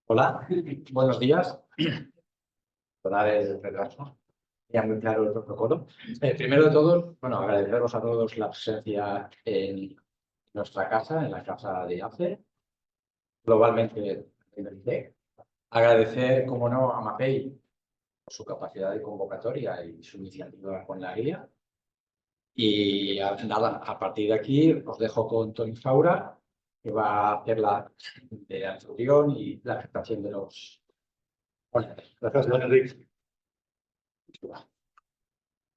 Hola, buenos días. Perdonad el retraso. Ya muy claro el protocolo. Primero de todo, agradeceros a todos la presencia en nuestra casa, en la casa de ACE, globalmente en el ICE. Agradecer, como no, a MAPEI por su capacidad de convocatoria y su iniciativa con la guía. Y nada, a partir de aquí os dejo con Tony Faura, que va a hacer la introducción y la presentación de los ponentes. Gracias, don Enrique.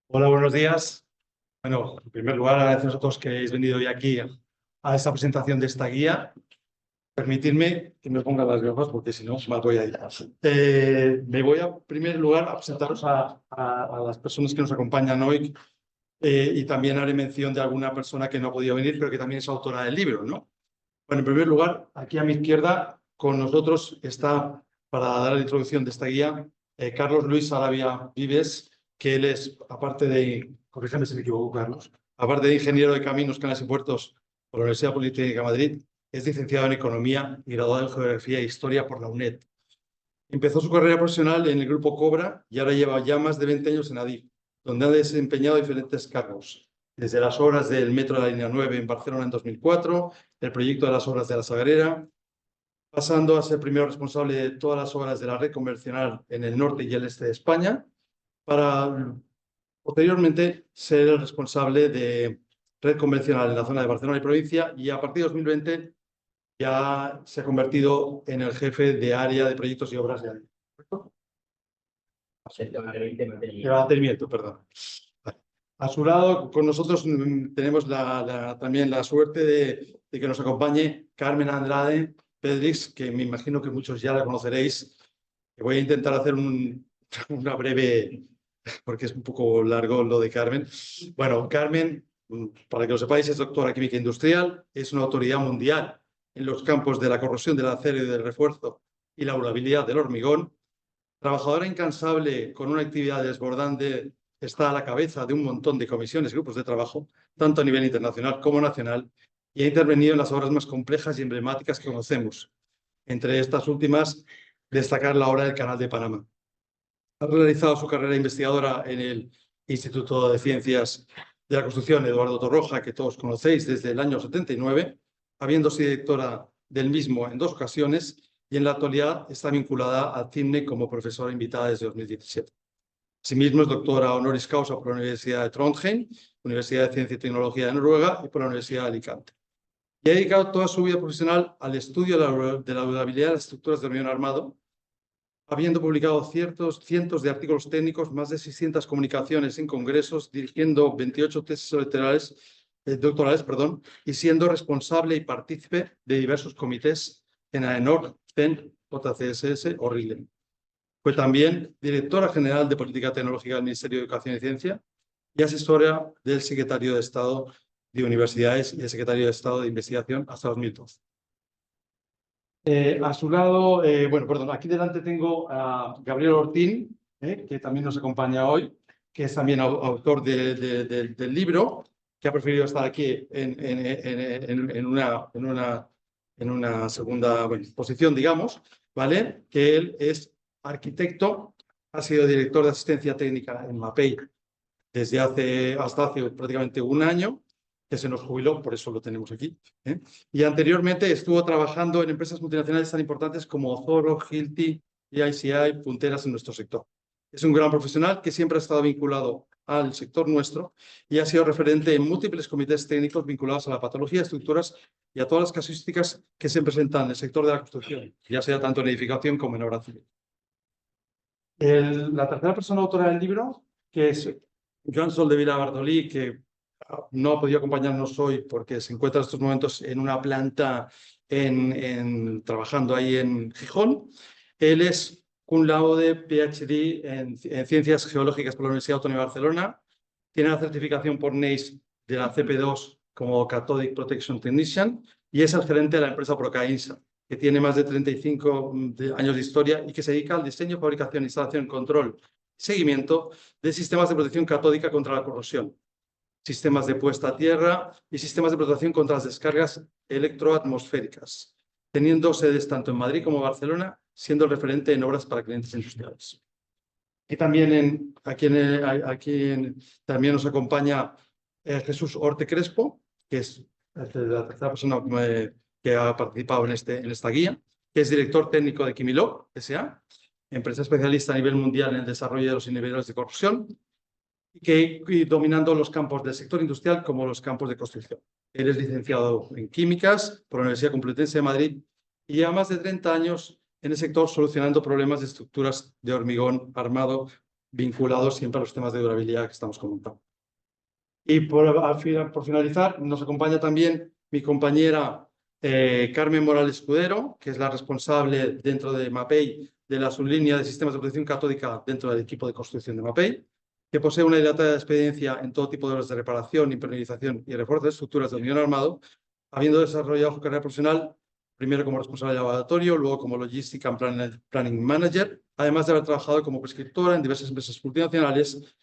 Hola, buenos días. Bueno, en primer lugar, agradeceros a todos que hayáis venido hoy aquí a esta presentación de esta guía. Permitidme que me ponga las gafas porque si no me voy a ir. Me voy en primer lugar a presentaros a las personas que nos acompañan hoy y también haré mención de alguna persona que no ha podido venir, pero que también es autora del libro, ¿no? Bueno, en primer lugar, aquí a mi izquierda con nosotros está, para dar la introducción de esta guía, Carlos Luis Arabia Vives, que él es, aparte de, corrígeme si me equivoco, Carlos, aparte de ingeniero de caminos, canales y puertos por la Universidad Politécnica de Madrid, es licenciado en Economía y graduado en Geografía e Historia por la UNED. Empezó su carrera profesional en el Grupo Cobra y ahora lleva ya más de 20 años en Adif, donde ha desempeñado diferentes cargos, desde las obras del metro de la línea 9 en Barcelona en 2004, el proyecto de las obras de la Sagrera, pasando a ser primero responsable de todas las obras de la red convencional en el norte y el este de España, para posteriormente ser el responsable de red convencional en la zona de Barcelona y provincia, y a partir de 2020 ya se ha convertido en el jefe de área de proyectos y obras de área. ¿Correcto? De mantenimiento, perdón. A su lado, con nosotros tenemos también la suerte de que nos acompañe Carmen Andrade Pedrix, que me imagino que muchos ya la conoceréis. Voy a intentar hacer una breve, porque es un poco largo lo de Carmen. Bueno, Carmen, para que lo sepáis, es doctora química industrial, es una autoridad mundial en los campos de la corrosión del acero y del refuerzo y la durabilidad del hormigón. Trabajadora incansable con una actividad desbordante, está a la cabeza de un montón de comisiones y grupos de trabajo, tanto a nivel internacional como nacional, y ha intervenido en las obras más complejas y emblemáticas que conocemos. Entre estas últimas, destacar la obra del Canal de Panamá. Ha realizado su carrera investigadora en el Instituto de Ciencias de la Construcción Eduardo Torroja, que todos conocéis desde el año 79, habiendo sido directora del mismo en 2 ocasiones, y en la actualidad está vinculada al CIMNE como profesora invitada desde 2017. Asimismo, es doctora honoris causa por la Universidad de Trondheim, Universidad de Ciencia y Tecnología de Noruega y por la Universidad de Alicante. Y ha dedicado toda su vida profesional al estudio de la durabilidad de las estructuras de hormigón armado, habiendo publicado cientos de artículos técnicos, más de 600 comunicaciones en congresos, dirigiendo 28 tesis doctorales, y siendo responsable y partícipe de diversos comités en AENOR, CEN, JCSS o RILEM. Fue también directora general de Política Tecnológica del Ministerio de Educación y Ciencia y asesora del secretario de Estado de Universidades y el secretario de Estado de Investigación hasta 2012. A su lado, aquí delante tengo a Gabriel Ortín, que también nos acompaña hoy, que es también autor del libro, que ha preferido estar aquí en una segunda posición, digamos, ¿vale? Que él es arquitecto, ha sido director de asistencia técnica en MAPEI hasta hace prácticamente un año, que se nos jubiló, por eso lo tenemos aquí. Y anteriormente estuvo trabajando en empresas multinacionales tan importantes como Zoro, Hilti y ICI, punteras en nuestro sector. Es un gran profesional que siempre ha estado vinculado al sector nuestro y ha sido referente en múltiples comités técnicos vinculados a la patología de estructuras y a todas las casuísticas que se presentan en el sector de la construcción, ya sea tanto en edificación como en obra civil. La tercera persona autora del libro, que es Joan Soldevila Bartolí, que no ha podido acompañarnos hoy porque se encuentra en estos momentos en una planta trabajando ahí en Gijón. Él es cum laude PhD en Ciencias Geológicas por la Universidad Autónoma de Barcelona. Tiene la certificación por NACE de la CP2 como Cathodic Protection Technician y es el gerente de la empresa Procainsa, que tiene más de 35 años de historia y que se dedica al diseño, fabricación, instalación, control y seguimiento de sistemas de protección catódica contra la corrosión, sistemas de puesta a tierra y sistemas de protección contra las descargas electroatmosféricas, teniendo sedes tanto en Madrid como en Barcelona, siendo referente en obras para clientes industriales. Y también también nos acompaña Jesús Orte Crespo, que es la tercera persona que ha participado en esta guía, que es director técnico de Quimilog S.A., empresa especialista a nivel mundial en el desarrollo de los inhibidores de corrosión, y dominando los campos del sector industrial como los campos de construcción. Él es licenciado en Químicas por la Universidad Complutense de Madrid y lleva más de 30 años en el sector solucionando problemas de estructuras de hormigón armado vinculados siempre a los temas de durabilidad que estamos comentando. Y por finalizar, nos acompaña también mi compañera Carmen Morales Escudero, que es la responsable dentro de MAPEI de la sublínea de sistemas de protección catódica dentro del equipo de construcción de MAPEI, que posee una dilatada experiencia en todo tipo de obras de reparación, impermeabilización y refuerzo de estructuras de hormigón armado, habiendo desarrollado su carrera profesional primero como responsable de laboratorio, luego como Logistic and Planning Manager, además de haber trabajado como prescriptora en diversas empresas multinacionales,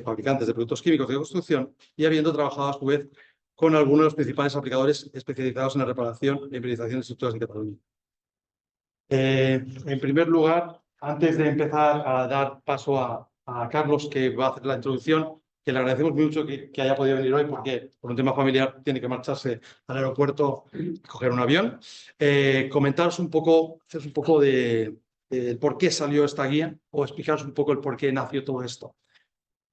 fabricantes de productos químicos de construcción, y habiendo trabajado a su vez con algunos de los principales aplicadores especializados en la reparación e implementación de estructuras en Cataluña. En primer lugar, antes de empezar a dar paso a Carlos, que va a hacer la introducción, que le agradecemos mucho que haya podido venir hoy porque por un tema familiar tiene que marcharse al aeropuerto y coger un avión. Comentaros un poco, haceros un poco de por qué salió esta guía o explicaros un poco el por qué nació todo esto.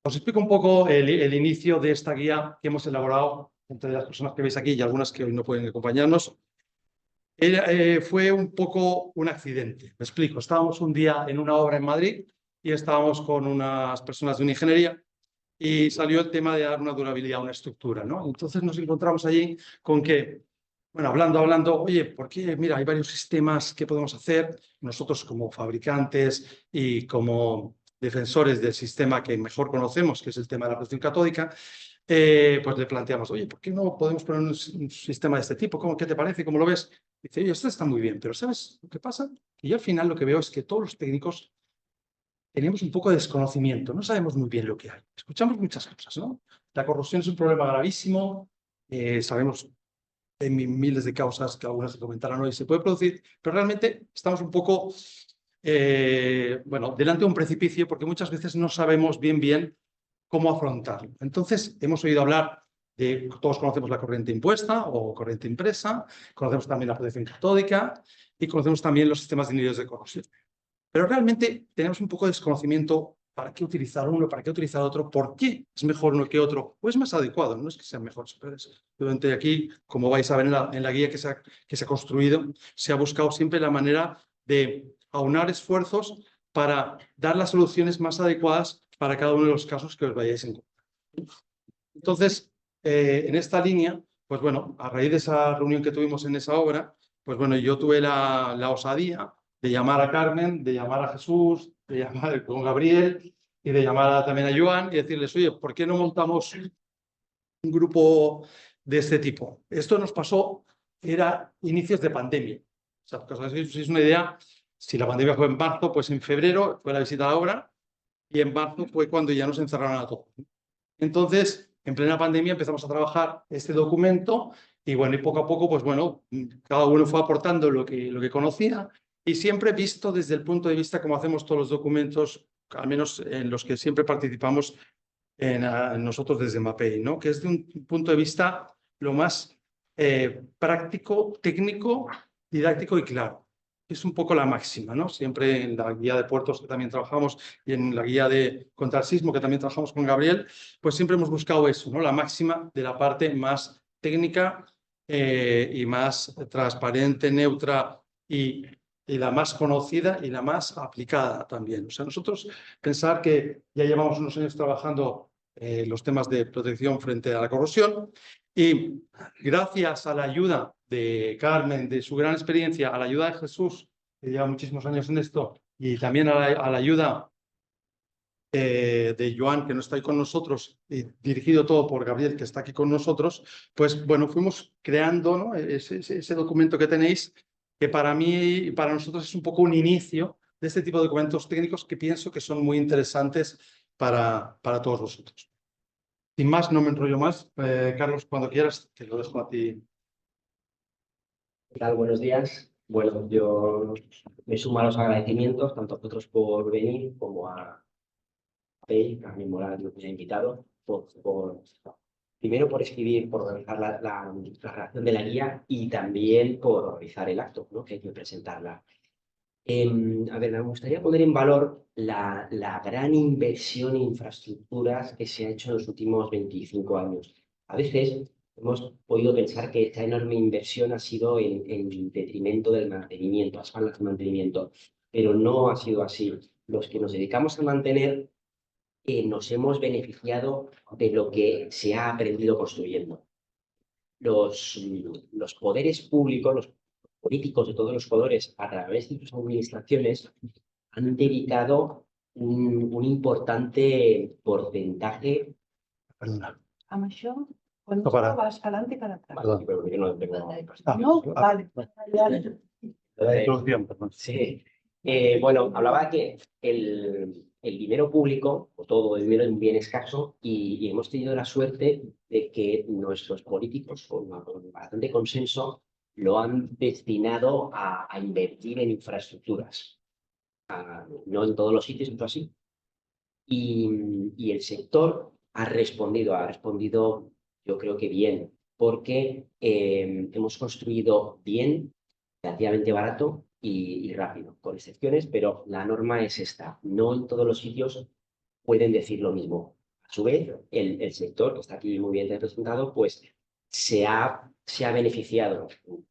Os explico un poco el inicio de esta guía que hemos elaborado entre las personas que veis aquí y algunas que hoy no pueden acompañarnos. Fue un poco un accidente. Me explico. Estábamos un día en una obra en Madrid y estábamos con unas personas de una ingeniería y salió el tema de dar una durabilidad a una estructura, ¿no? Entonces nos encontramos allí con que, bueno, hablando, oye, ¿por qué? Mira, hay varios sistemas que podemos hacer. Nosotros como fabricantes y como defensores del sistema que mejor conocemos, que es el tema de la protección catódica, pues le planteamos, oye, ¿por qué no podemos poner un sistema de este tipo? ¿Qué te parece? ¿Cómo lo ves? Dice, oye, esto está muy bien, pero ¿sabes lo que pasa? Y yo al final lo que veo es que todos los técnicos tenemos un poco de desconocimiento, no sabemos muy bien lo que hay. Escuchamos muchas cosas, ¿no? La corrosión es un problema gravísimo, sabemos de miles de causas que algunas se comentarán hoy se puede producir, pero realmente estamos un poco, bueno, delante de un precipicio porque muchas veces no sabemos bien cómo afrontarlo. Entonces, hemos oído hablar de, todos conocemos la corriente impuesta o corriente impresa, conocemos también la protección catódica y conocemos también los sistemas de inhibidores de corrosión. Pero realmente tenemos un poco de desconocimiento para qué utilizar uno, para qué utilizar otro, por qué es mejor uno que otro, o es más adecuado, no es que sean mejores. Durante aquí, como vais a ver en la guía que se ha construido, se ha buscado siempre la manera de aunar esfuerzos para dar las soluciones más adecuadas para cada uno de los casos que os vayáis a encontrar. Entonces, en esta línea, pues bueno, a raíz de esa reunión que tuvimos en esa obra, pues bueno, yo tuve la osadía de llamar a Carmen, de llamar a Jesús, de llamar con Gabriel y de llamar también a Joan y decirles, oye, ¿por qué no montamos un grupo de este tipo? Esto nos pasó, era inicios de pandemia. O sea, si es una idea, si la pandemia fue en marzo, pues en febrero fue la visita a la obra y en marzo fue cuando ya nos encerraron a todos. Entonces, en plena pandemia empezamos a trabajar este documento y bueno, y poco a poco, pues bueno, cada uno fue aportando lo que conocía y siempre visto desde el punto de vista como hacemos todos los documentos, al menos en los que siempre participamos en nosotros desde MAPEI, ¿no? Que es de un punto de vista lo más práctico, técnico, didáctico y claro. Es un poco la máxima, ¿no? Siempre en la guía de puertos que también trabajamos y en la guía de contra el sismo que también trabajamos con Gabriel, pues siempre hemos buscado eso, ¿no? La máxima de la parte más técnica y más transparente, neutra y la más conocida y la más aplicada también. O sea, nosotros pensar que ya llevamos unos años trabajando los temas de protección frente a la corrosión y gracias a la ayuda de Carmen, de su gran experiencia, a la ayuda de Jesús, que lleva muchísimos años en esto, y también a la ayuda de Joan, que no está ahí con nosotros, y dirigido todo por Gabriel, que está aquí con nosotros, pues bueno, fuimos creando, ¿no? ese documento que tenéis, que para mí y para nosotros es un poco un inicio de este tipo de documentos técnicos que pienso que son muy interesantes para todos vosotros. Sin más, no me enrollo más. Carlos, cuando quieras, te lo dejo a ti. ¿Qué tal? Buenos días. Bueno, yo me sumo a los agradecimientos, tanto a vosotros por venir como a Pei, a mi Morales, que me ha invitado, primero por escribir, por organizar la redacción de la guía y también por organizar el acto, ¿no? Que hay que presentarla. A ver, me gustaría poner en valor la gran inversión en infraestructuras que se ha hecho en los últimos 25 años. A veces hemos podido pensar que esta enorme inversión ha sido en detrimento del mantenimiento, a espaldas del mantenimiento, pero no ha sido así. Los que nos dedicamos a mantener nos hemos beneficiado de lo que se ha aprendido construyendo. Los poderes públicos, los políticos de todos los colores, a través de sus administraciones, han dedicado un importante porcentaje. Perdona. Amb això, quan No para. vas adelante cada atrás. Vale, pero yo no tengo. No, vale. Vale. Introducción, perdón. Sí. Bueno, hablaba que el dinero público, o todo el dinero, es un bien escaso y hemos tenido la suerte de que nuestros políticos, con bastante consenso, lo han destinado a invertir en infraestructuras. No en todos los sitios, pero así. Y el sector ha respondido yo creo que bien, porque hemos construido bien, relativamente barato y rápido, con excepciones, pero la norma es esta. No en todos los sitios pueden decir lo mismo. A su vez, el sector, que está aquí muy bien representado, pues se ha beneficiado. En los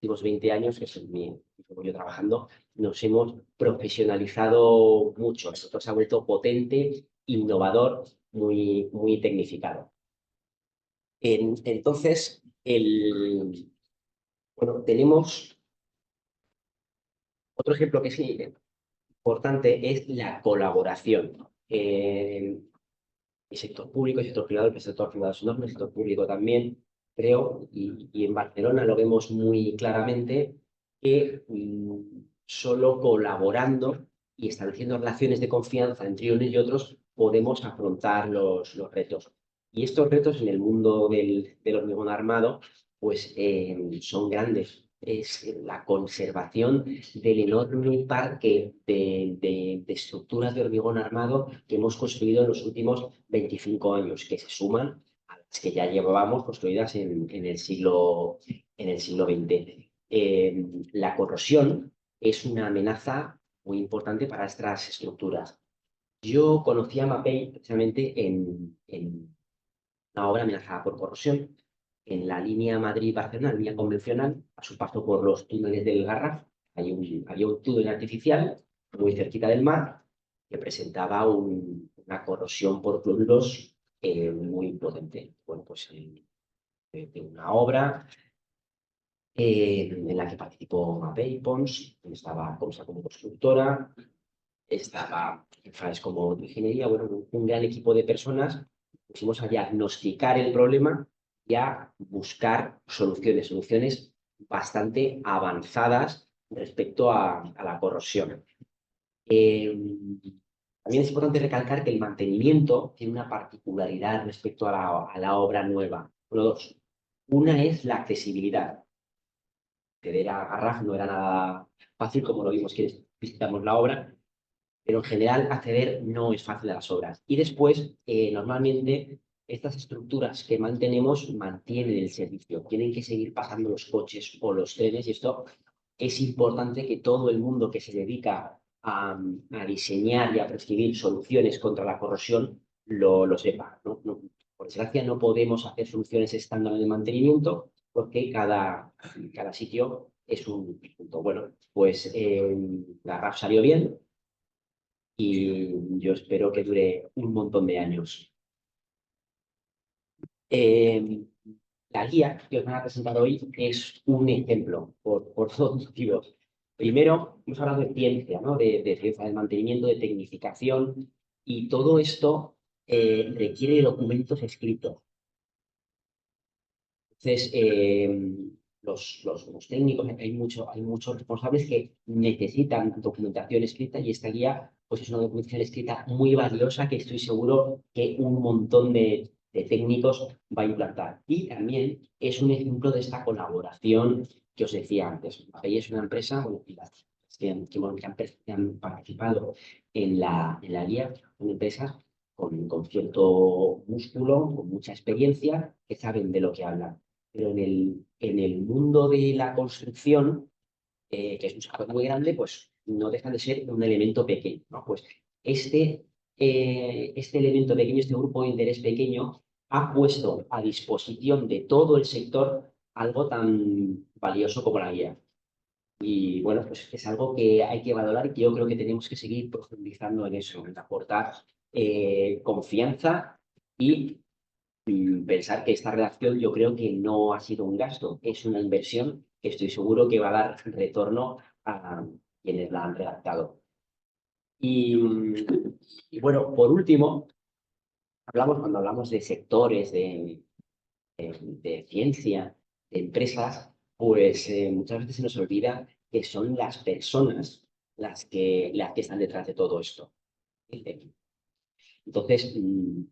últimos 20 años, que es yo trabajando, nos hemos profesionalizado mucho. El sector se ha vuelto potente, innovador, muy tecnificado. Entonces, bueno, tenemos otro ejemplo que es importante, es la colaboración. El sector público, el sector privado, el sector privado es enorme, el sector público también, creo, y en Barcelona lo vemos muy claramente, que solo colaborando y estableciendo relaciones de confianza entre unos y otros podemos afrontar los retos. Y estos retos en el mundo del hormigón armado pues son grandes. Es la conservación del enorme parque de estructuras de hormigón armado que hemos construido en los últimos 25 años, que se suman a las que ya llevábamos construidas en el siglo XX. La corrosión es una amenaza muy importante para estas estructuras. Yo conocí a Mapei precisamente en una obra amenazada por corrosión, en la línea Madrid-Barcelona, la línea convencional, a su paso por los túneles del Garraf. Había un túnel artificial muy cerquita del mar que presentaba una corrosión por cloruros muy potente. Bueno, pues de una obra en la que participó Mapei Pons, estaba Comsa como constructora, estaba Faes como de ingeniería, bueno, un gran equipo de personas. Pusimos a diagnosticar el problema y a buscar soluciones bastante avanzadas respecto a la corrosión. También es importante recalcar que el mantenimiento tiene una particularidad respecto a la obra nueva. Bueno, dos. Una es la accesibilidad. Acceder a RAF no era nada fácil, como lo vimos que visitamos la obra, pero en general acceder no es fácil a las obras. Y después, normalmente, estas estructuras que mantenemos mantienen el servicio. Tienen que seguir pasando los coches o los trenes y esto es importante que todo el mundo que se dedica a diseñar y a prescribir soluciones contra la corrosión lo sepa, ¿no? Por desgracia, no podemos hacer soluciones estándar de mantenimiento porque cada sitio es un punto. Bueno, pues la RAF salió bien y yo espero que dure un montón de años. La guía que os van a presentar hoy es un ejemplo por todos motivos. Primero, hemos hablado de ciencia, ¿no? de ciencia del mantenimiento, de tecnificación, y todo esto requiere documentos escritos. Entonces, los técnicos, hay muchos responsables que necesitan documentación escrita y esta guía pues es una documentación escrita muy valiosa que estoy seguro que un montón de de técnicos va a implantar. Y también es un ejemplo de esta colaboración que os decía antes. Mapei es una empresa, bueno, y las que han participado en la guía, una empresa con cierto músculo, con mucha experiencia, que saben de lo que hablan. Pero en el mundo de la construcción, que es un sector muy grande, pues no deja de ser un elemento pequeño, ¿no? Pues este elemento pequeño, este grupo de interés pequeño, ha puesto a disposición de todo el sector algo tan valioso como la guía. Y bueno, pues es algo que hay que valorar y que yo creo que tenemos que seguir profundizando en eso, en aportar confianza y pensar que esta redacción yo creo que no ha sido un gasto, es una inversión que estoy seguro que va a dar retorno a quienes la han redactado. Y bueno, por último, cuando hablamos de sectores, de ciencia, de empresas, pues muchas veces se nos olvida que son las personas las que están detrás de todo esto. Entonces,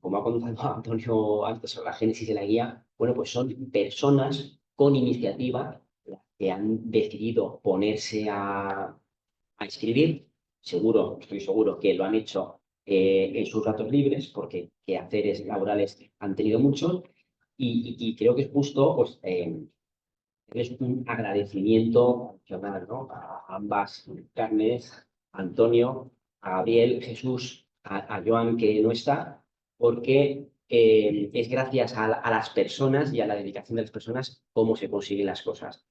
como ha contado Antonio antes sobre la génesis de la guía, bueno, pues son personas con iniciativa las que han decidido ponerse a escribir. Estoy seguro que lo han hecho en sus ratos libres, porque quehaceres laborales han tenido muchos, y creo que es justo pues, es un agradecimiento adicional, ¿no? A ambas Carnes, a Antonio, a Gabriel, Jesús, a Joan, que no está, porque es gracias a las personas y a la dedicación de las personas cómo se consiguen las cosas.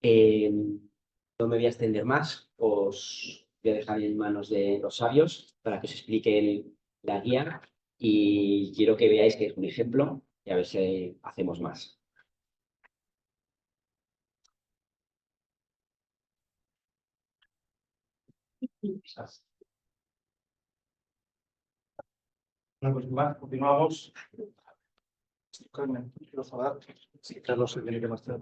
No me voy a extender más, os voy a dejar en manos de los sabios para que os expliquen la guía y quiero que veáis que es un ejemplo y a ver si hacemos más. Bueno, pues más, continuamos. Carmen, quiero hablar. Sí, Carlos se tiene que marchar.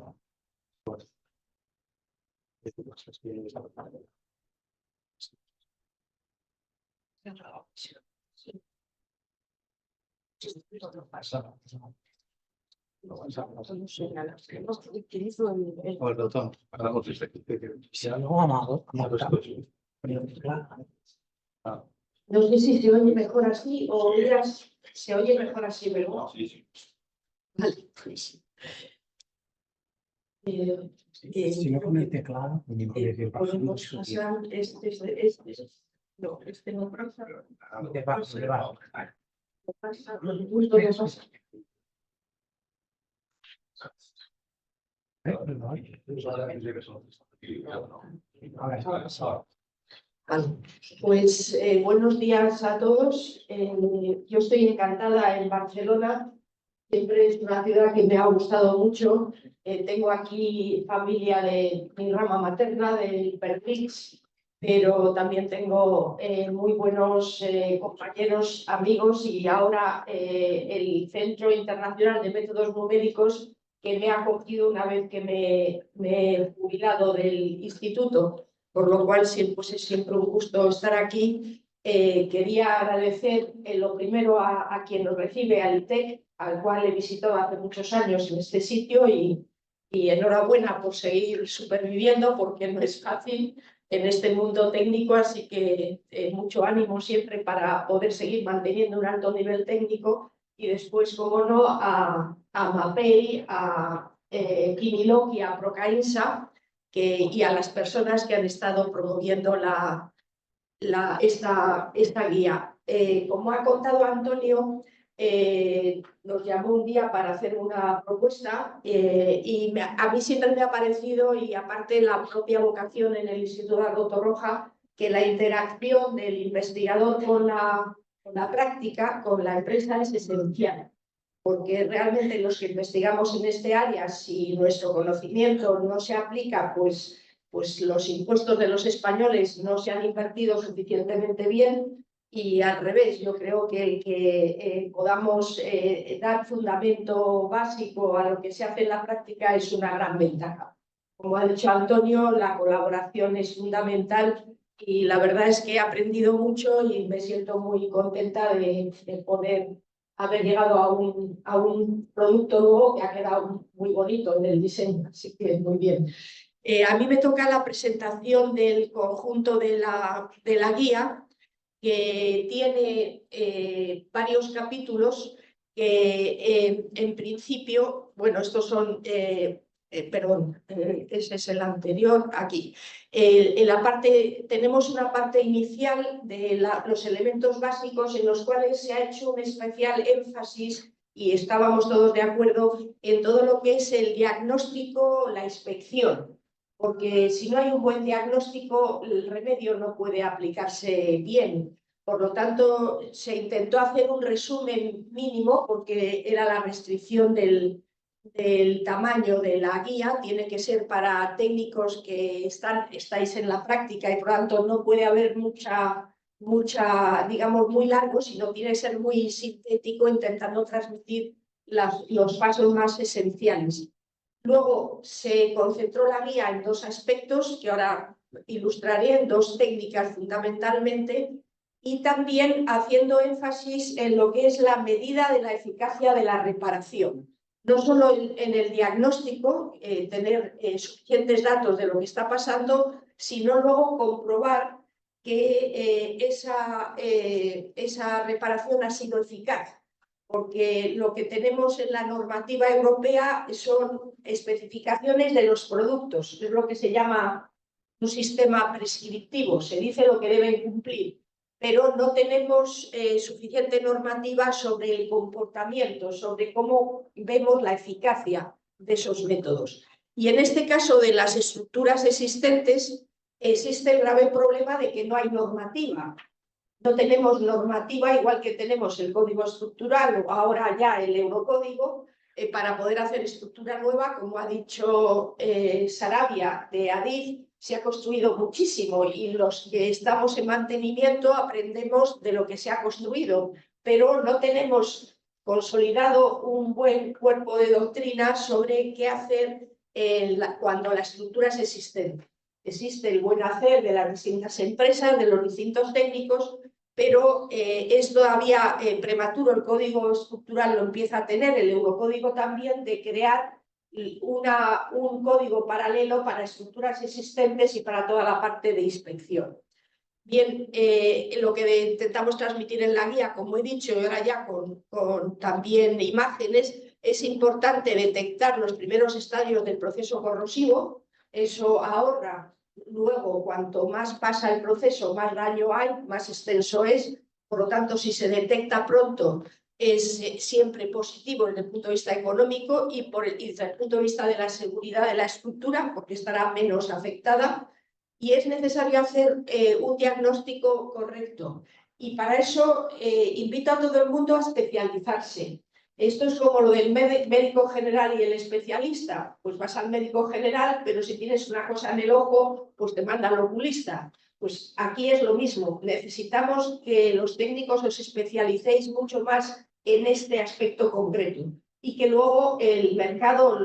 No sé si se oye mejor así o se oye mejor así, ¿verdad? Vale. Si no con el teclado, podemos pasar no, no pasa. debajo. Pasa, justo que pasa. Vale. Pues buenos días a todos. Yo estoy encantada en Barcelona. Siempre es una ciudad que me ha gustado mucho. Tengo aquí familia de mi rama materna, del Perpix, pero también tengo muy buenos compañeros, amigos y ahora el Centro Internacional de Métodos Numéricos que me ha acogido una vez que me he jubilado del instituto, por lo cual pues es siempre un gusto estar aquí. Quería agradecer lo primero a quien nos recibe, al ITEC, al cual he visitado hace muchos años en este sitio y enhorabuena por seguir superviviendo porque no es fácil en este mundo técnico, así que mucho ánimo siempre para poder seguir manteniendo un alto nivel técnico y después, como no, a Mapei, a Kimiloki, a Procainsa y a las personas que han estado promoviendo esta guía. Como ha contado Antonio, nos llamó un día para hacer una propuesta y a mí siempre me ha parecido, y aparte la propia vocación en el Instituto Ardo Torroja, que la interacción del investigador con la práctica, con la empresa, es esencial. Porque realmente los que investigamos en este área, si nuestro conocimiento no se aplica, pues los impuestos de los españoles no se han invertido suficientemente bien y al revés, yo creo que el que podamos dar fundamento básico a lo que se hace en la práctica es una gran ventaja. Como ha dicho Antonio, la colaboración es fundamental y la verdad es que he aprendido mucho y me siento muy contenta de poder haber llegado a un producto nuevo que ha quedado muy bonito en el diseño, así que muy bien. A mí me toca la presentación del conjunto de la guía, que tiene varios capítulos que en principio, bueno, estos son, perdón, ese es el anterior, aquí. Tenemos una parte inicial de los elementos básicos en los cuales se ha hecho un especial énfasis y estábamos todos de acuerdo en todo lo que es el diagnóstico, la inspección, porque si no hay un buen diagnóstico, el remedio no puede aplicarse bien. Por lo tanto, se intentó hacer un resumen mínimo porque era la restricción del tamaño de la guía. Tiene que ser para técnicos que estáis en la práctica y por lo tanto no puede haber mucha, digamos, muy largo, sino tiene que ser muy sintético, intentando transmitir los pasos más esenciales. Luego se concentró la guía en dos aspectos que ahora ilustraré, en dos técnicas fundamentalmente, y también haciendo énfasis en lo que es la medida de la eficacia de la reparación. No solo en el diagnóstico, tener suficientes datos de lo que está pasando, sino luego comprobar que esa reparación ha sido eficaz. Porque lo que tenemos en la normativa europea son especificaciones de los productos, es lo que se llama un sistema prescriptivo, se dice lo que deben cumplir, pero no tenemos suficiente normativa sobre el comportamiento, sobre cómo vemos la eficacia de esos métodos. Y en este caso de las estructuras existentes, existe el grave problema de que no hay normativa. No tenemos normativa, igual que tenemos el código estructural o ahora ya el Eurocódigo, para poder hacer estructura nueva. Como ha dicho Sarabia de Adif, se ha construido muchísimo y los que estamos en mantenimiento aprendemos de lo que se ha construido, pero no tenemos consolidado un buen cuerpo de doctrina sobre qué hacer cuando la estructura es existente. Existe el buen hacer de las distintas empresas, de los distintos técnicos, pero es todavía prematuro. El código estructural lo empieza a tener, el Eurocódigo también, de crear un código paralelo para estructuras existentes y para toda la parte de inspección. Bien, lo que intentamos transmitir en la guía, como he dicho, y ahora ya con también imágenes, es importante detectar los primeros estadios del proceso corrosivo. Eso ahorra. Luego, cuanto más pasa el proceso, más daño hay, más extenso es. Por lo tanto, si se detecta pronto, es siempre positivo desde el punto de vista económico y desde el punto de vista de la seguridad de la estructura, porque estará menos afectada. Y es necesario hacer un diagnóstico correcto. Y para eso invito a todo el mundo a especializarse. Esto es como lo del médico general y el especialista. Pues vas al médico general, pero si tienes una cosa en el ojo, pues te manda al oculista. Pues aquí es lo mismo. Necesitamos que los técnicos os especialicéis mucho más en este aspecto concreto y que luego el mercado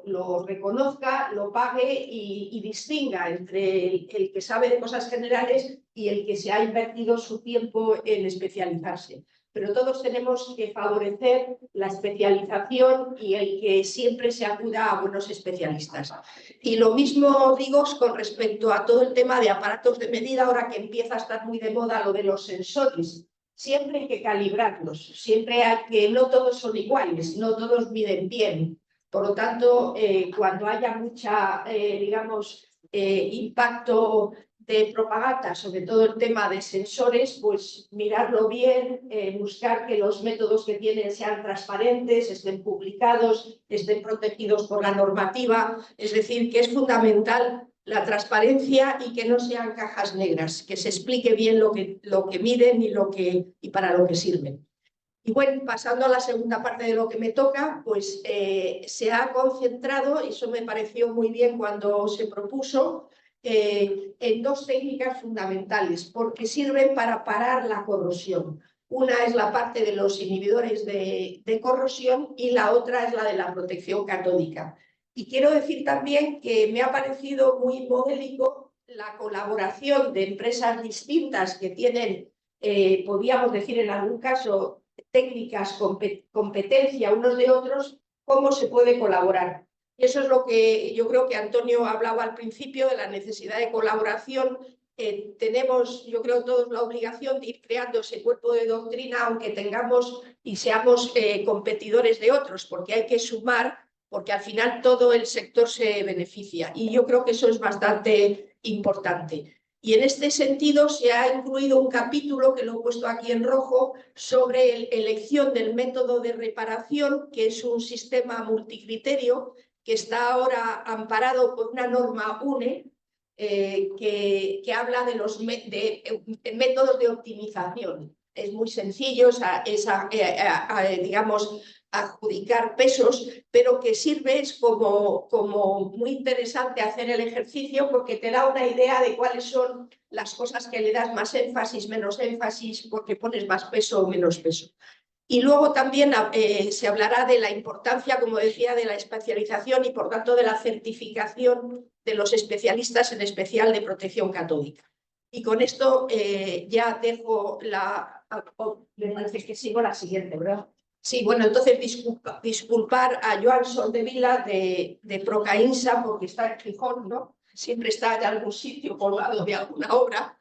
lo reconozca, lo pague y distinga entre el que sabe de cosas generales y el que se ha invertido su tiempo en especializarse. Pero todos tenemos que favorecer la especialización y el que siempre se acuda a buenos especialistas. Y lo mismo digo con respecto a todo el tema de aparatos de medida, ahora que empieza a estar muy de moda lo de los sensores. Siempre hay que calibrarlos, siempre hay que, no todos son iguales, no todos miden bien. Por lo tanto, cuando haya mucha, digamos, impacto de propaganda sobre todo el tema de sensores, pues mirarlo bien, buscar que los métodos que tienen sean transparentes, estén publicados, estén protegidos por la normativa. Es decir, que es fundamental la transparencia y que no sean cajas negras, que se explique bien lo que miden y para lo que sirven. Y bueno, pasando a la segunda parte de lo que me toca, pues se ha concentrado, y eso me pareció muy bien cuando se propuso, en dos técnicas fundamentales, porque sirven para parar la corrosión. Una es la parte de los inhibidores de corrosión y la otra es la de la protección catódica. Y quiero decir también que me ha parecido muy modélico la colaboración de empresas distintas que tienen, podríamos decir en algún caso, técnicas, competencia unos de otros, cómo se puede colaborar. Y eso es lo que yo creo que Antonio hablaba al principio, de la necesidad de colaboración. Tenemos, yo creo, todos la obligación de ir creando ese cuerpo de doctrina, aunque tengamos y seamos competidores de otros, porque hay que sumar, porque al final todo el sector se beneficia. Y yo creo que eso es bastante importante. Y en este sentido se ha incluido un capítulo, que lo he puesto aquí en rojo, sobre elección del método de reparación, que es un sistema multicriterio que está ahora amparado por una norma UNE, que habla de los métodos de optimización. Es muy sencillo, digamos, adjudicar pesos, pero que sirve, es como muy interesante hacer el ejercicio, porque te da una idea de cuáles son las cosas que le das más énfasis, menos énfasis, porque pones más peso o menos peso. Y luego también se hablará de la importancia, como decía, de la especialización y por tanto de la certificación de los especialistas, en especial de protección catódica. Y con esto ya dejo me parece que sigo la siguiente, ¿verdad? Sí, bueno, entonces disculpar a Joan Soldevila de Procainsa, porque está en Gijón, ¿no? Siempre está en algún sitio colgado de alguna obra,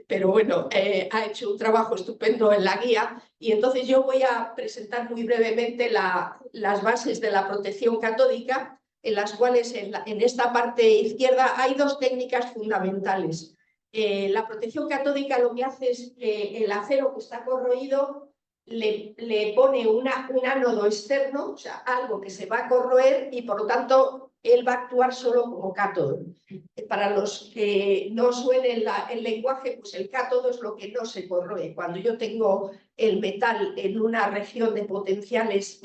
pero bueno, ha hecho un trabajo estupendo en la guía. Y entonces yo voy a presentar muy brevemente las bases de la protección catódica, en las cuales en esta parte izquierda hay dos técnicas fundamentales. La protección catódica lo que hace es que el acero que está corroído le pone un ánodo externo, o sea, algo que se va a corroer, y por lo tanto él va a actuar solo como cátodo. Para los que no suene el lenguaje, pues el cátodo es lo que no se corroe. Cuando yo tengo el metal en una región de potenciales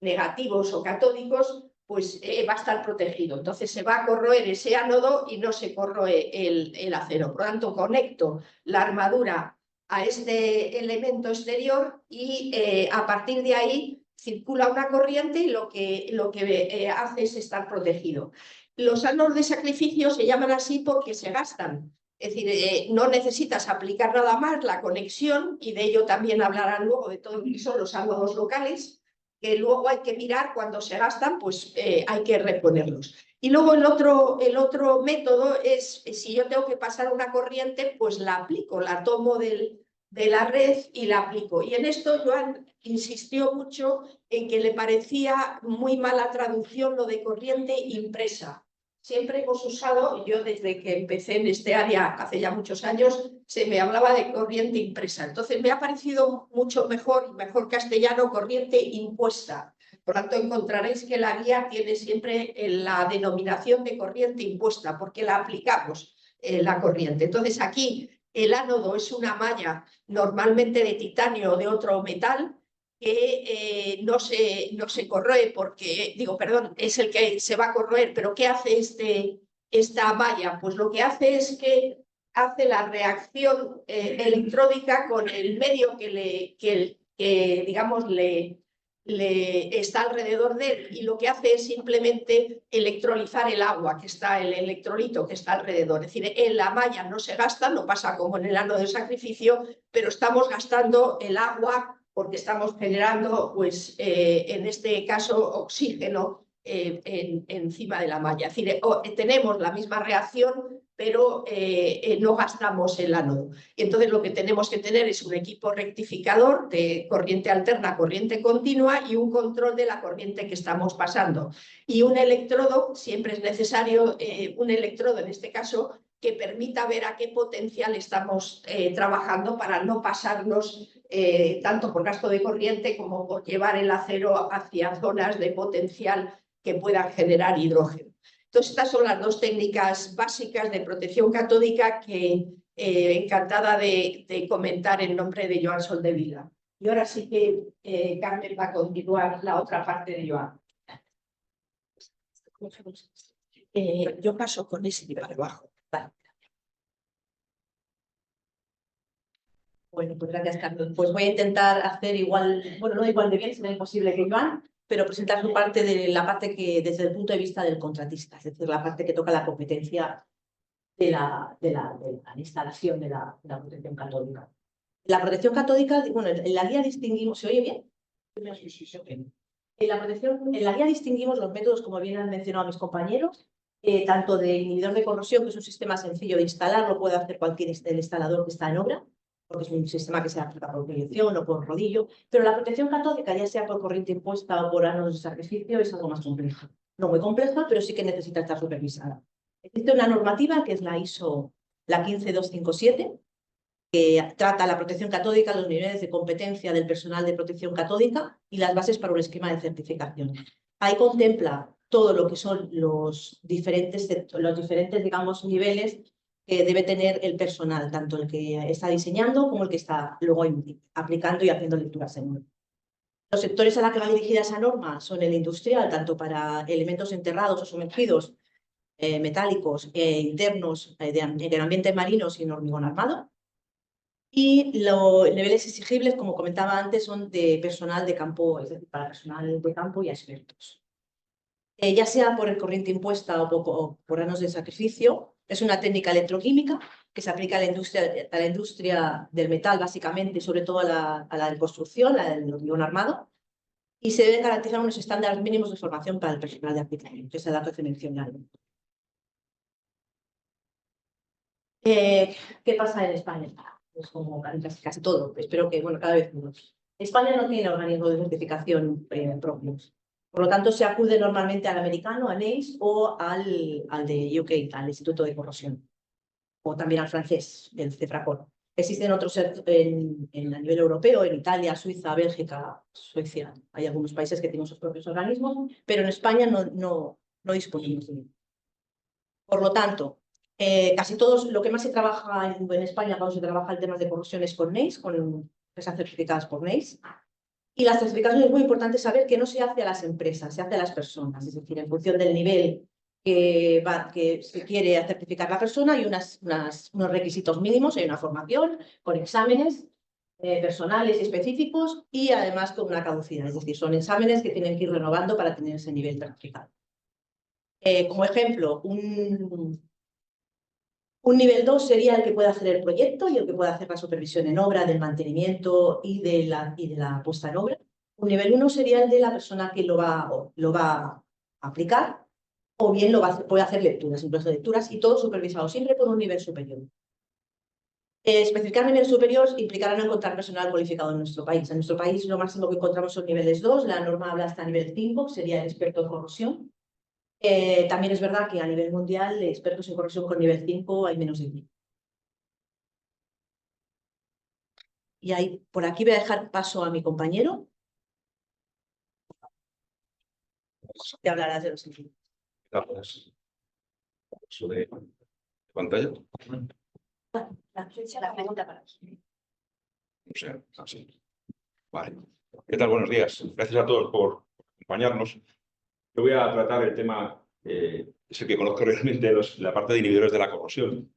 negativos o catódicos, pues va a estar protegido. Entonces se va a corroer ese ánodo y no se corroe el acero. Por lo tanto, conecto la armadura a este elemento exterior y a partir de ahí circula una corriente y lo que hace es estar protegido. Los ánodos de sacrificio se llaman así porque se gastan. Es decir, no necesitas aplicar nada más, la conexión, y de ello también hablarán luego de todo lo que son los ánodos locales, que luego hay que mirar cuando se gastan, pues hay que reponerlos. Y luego el otro método es, si yo tengo que pasar una corriente, pues la aplico, la tomo de la red y la aplico. Y en esto Joan insistió mucho en que le parecía muy mala traducción lo de corriente impresa. Siempre hemos usado, yo desde que empecé en este área hace ya muchos años, se me hablaba de corriente impresa. Entonces me ha parecido mucho mejor castellano, corriente impuesta. Por tanto, encontraréis que la guía tiene siempre la denominación de corriente impuesta, porque la aplicamos la corriente. Entonces aquí el ánodo es una malla normalmente de titanio o de otro metal, que no se corroe porque, es el que se va a corroer, pero ¿qué hace esta malla? Pues lo que hace es que hace la reacción electrónica con el medio que digamos, le está alrededor de él, y lo que hace es simplemente electrolizar el agua, que está el electrolito que está alrededor. Es decir, en la malla no se gasta, no pasa como en el ánodo de sacrificio, pero estamos gastando el agua porque estamos generando, pues, en este caso, oxígeno encima de la malla. Es decir, tenemos la misma reacción, pero no gastamos el ánodo. Y entonces lo que tenemos que tener es un equipo rectificador de corriente alterna, corriente continua, y un control de la corriente que estamos pasando. Y un electrodo, siempre es necesario un electrodo en este caso, que permita ver a qué potencial estamos trabajando, para no pasarnos tanto por gasto de corriente como por llevar el acero hacia zonas de potencial que puedan generar hidrógeno. Entonces, estas son las dos técnicas básicas de protección catódica que encantada de comentar en nombre de Joan Soldevila. Y ahora sí que Carmen va a continuar la otra parte de Joan. Yo paso con ese para abajo. Vale. Bueno, pues gracias, Carmen. Pues voy a intentar hacer igual, bueno, no igual de bien, si no es posible, que Joan, pero presentar su parte de la parte que, desde el punto de vista del contratista, es decir, la parte que toca la competencia de la instalación de la protección católica. La protección catódica, bueno, en la guía distinguimos, ¿se oye bien? En la guía distinguimos los métodos, como bien han mencionado mis compañeros, tanto de inhibidor de corrosión, que es un sistema sencillo de instalar, lo puede hacer cualquier instalador que está en obra, porque es un sistema que se aplica por proyección o por rodillo, pero la protección catódica, ya sea por corriente impuesta o por ánodos de sacrificio, es algo más compleja. No muy compleja, pero sí que necesita estar supervisada. Existe una normativa que es la ISO, la 15257, que trata la protección catódica, los niveles de competencia del personal de protección catódica y las bases para un esquema de certificación. Ahí contempla todo lo que son los diferentes, digamos, niveles que debe tener el personal, tanto el que está diseñando como el que está luego aplicando y haciendo lecturas en web. Los sectores a los que va dirigida esa norma son el industrial, tanto para elementos enterrados o sumergidos, metálicos e internos en ambientes marinos y en hormigón armado. Y los niveles exigibles, como comentaba antes, son de personal de campo, es decir, para personal de campo y expertos. Ya sea por corriente impuesta o por anos de sacrificio, es una técnica electroquímica que se aplica a la industria del metal, básicamente, sobre todo a la de construcción, la del hormigón armado, y se deben garantizar unos estándares mínimos de formación para el personal de aplicación, que es el dato que mencioné. ¿Qué pasa en España? Pues como casi todo, espero que, bueno, cada vez menos. España no tiene organismos de certificación propios. Por lo tanto, se acude normalmente al americano, a NACE, o al de UK, al Instituto de Corrosión, o también al francés, el CEFRACOR. Existen otros a nivel europeo, en Italia, Suiza, Bélgica, Suecia. Hay algunos países que tienen sus propios organismos, pero en España no disponemos de ellos. Por lo tanto, casi todos, lo que más se trabaja en España cuando se trabaja el tema de corrosión es con NACE, con empresas certificadas por NACE. Y las certificaciones es muy importante saber que no se hace a las empresas, se hace a las personas, es decir, en función del nivel que se quiere certificar la persona, hay unos requisitos mínimos, hay una formación con exámenes personales y específicos y además con una caducidad, es decir, son exámenes que tienen que ir renovando para tener ese nivel certificado. Como ejemplo, un nivel 2 sería el que puede hacer el proyecto y el que puede hacer la supervisión en obra, del mantenimiento y de la puesta en obra. Un nivel 1 sería el de la persona que lo va a aplicar, o bien puede hacer lecturas, incluso lecturas, y todo supervisado siempre por un nivel superior. Especificar nivel superior implicará no encontrar personal cualificado en nuestro país. En nuestro país lo máximo que encontramos son niveles 2, la norma habla hasta nivel 5, sería el experto en corrosión. También es verdad que a nivel mundial, expertos en corrosión con nivel 5 hay menos de 10. Y ahí, por aquí voy a dejar paso a mi compañero, que hablará de los siguientes. Gracias. Uso de pantalla. La pregunta para ti. O sea, así. Vale. ¿Qué tal? Buenos días. Gracias a todos por acompañarnos. Yo voy a tratar el tema, es el que conozco realmente, la parte de inhibidores de la corrosión.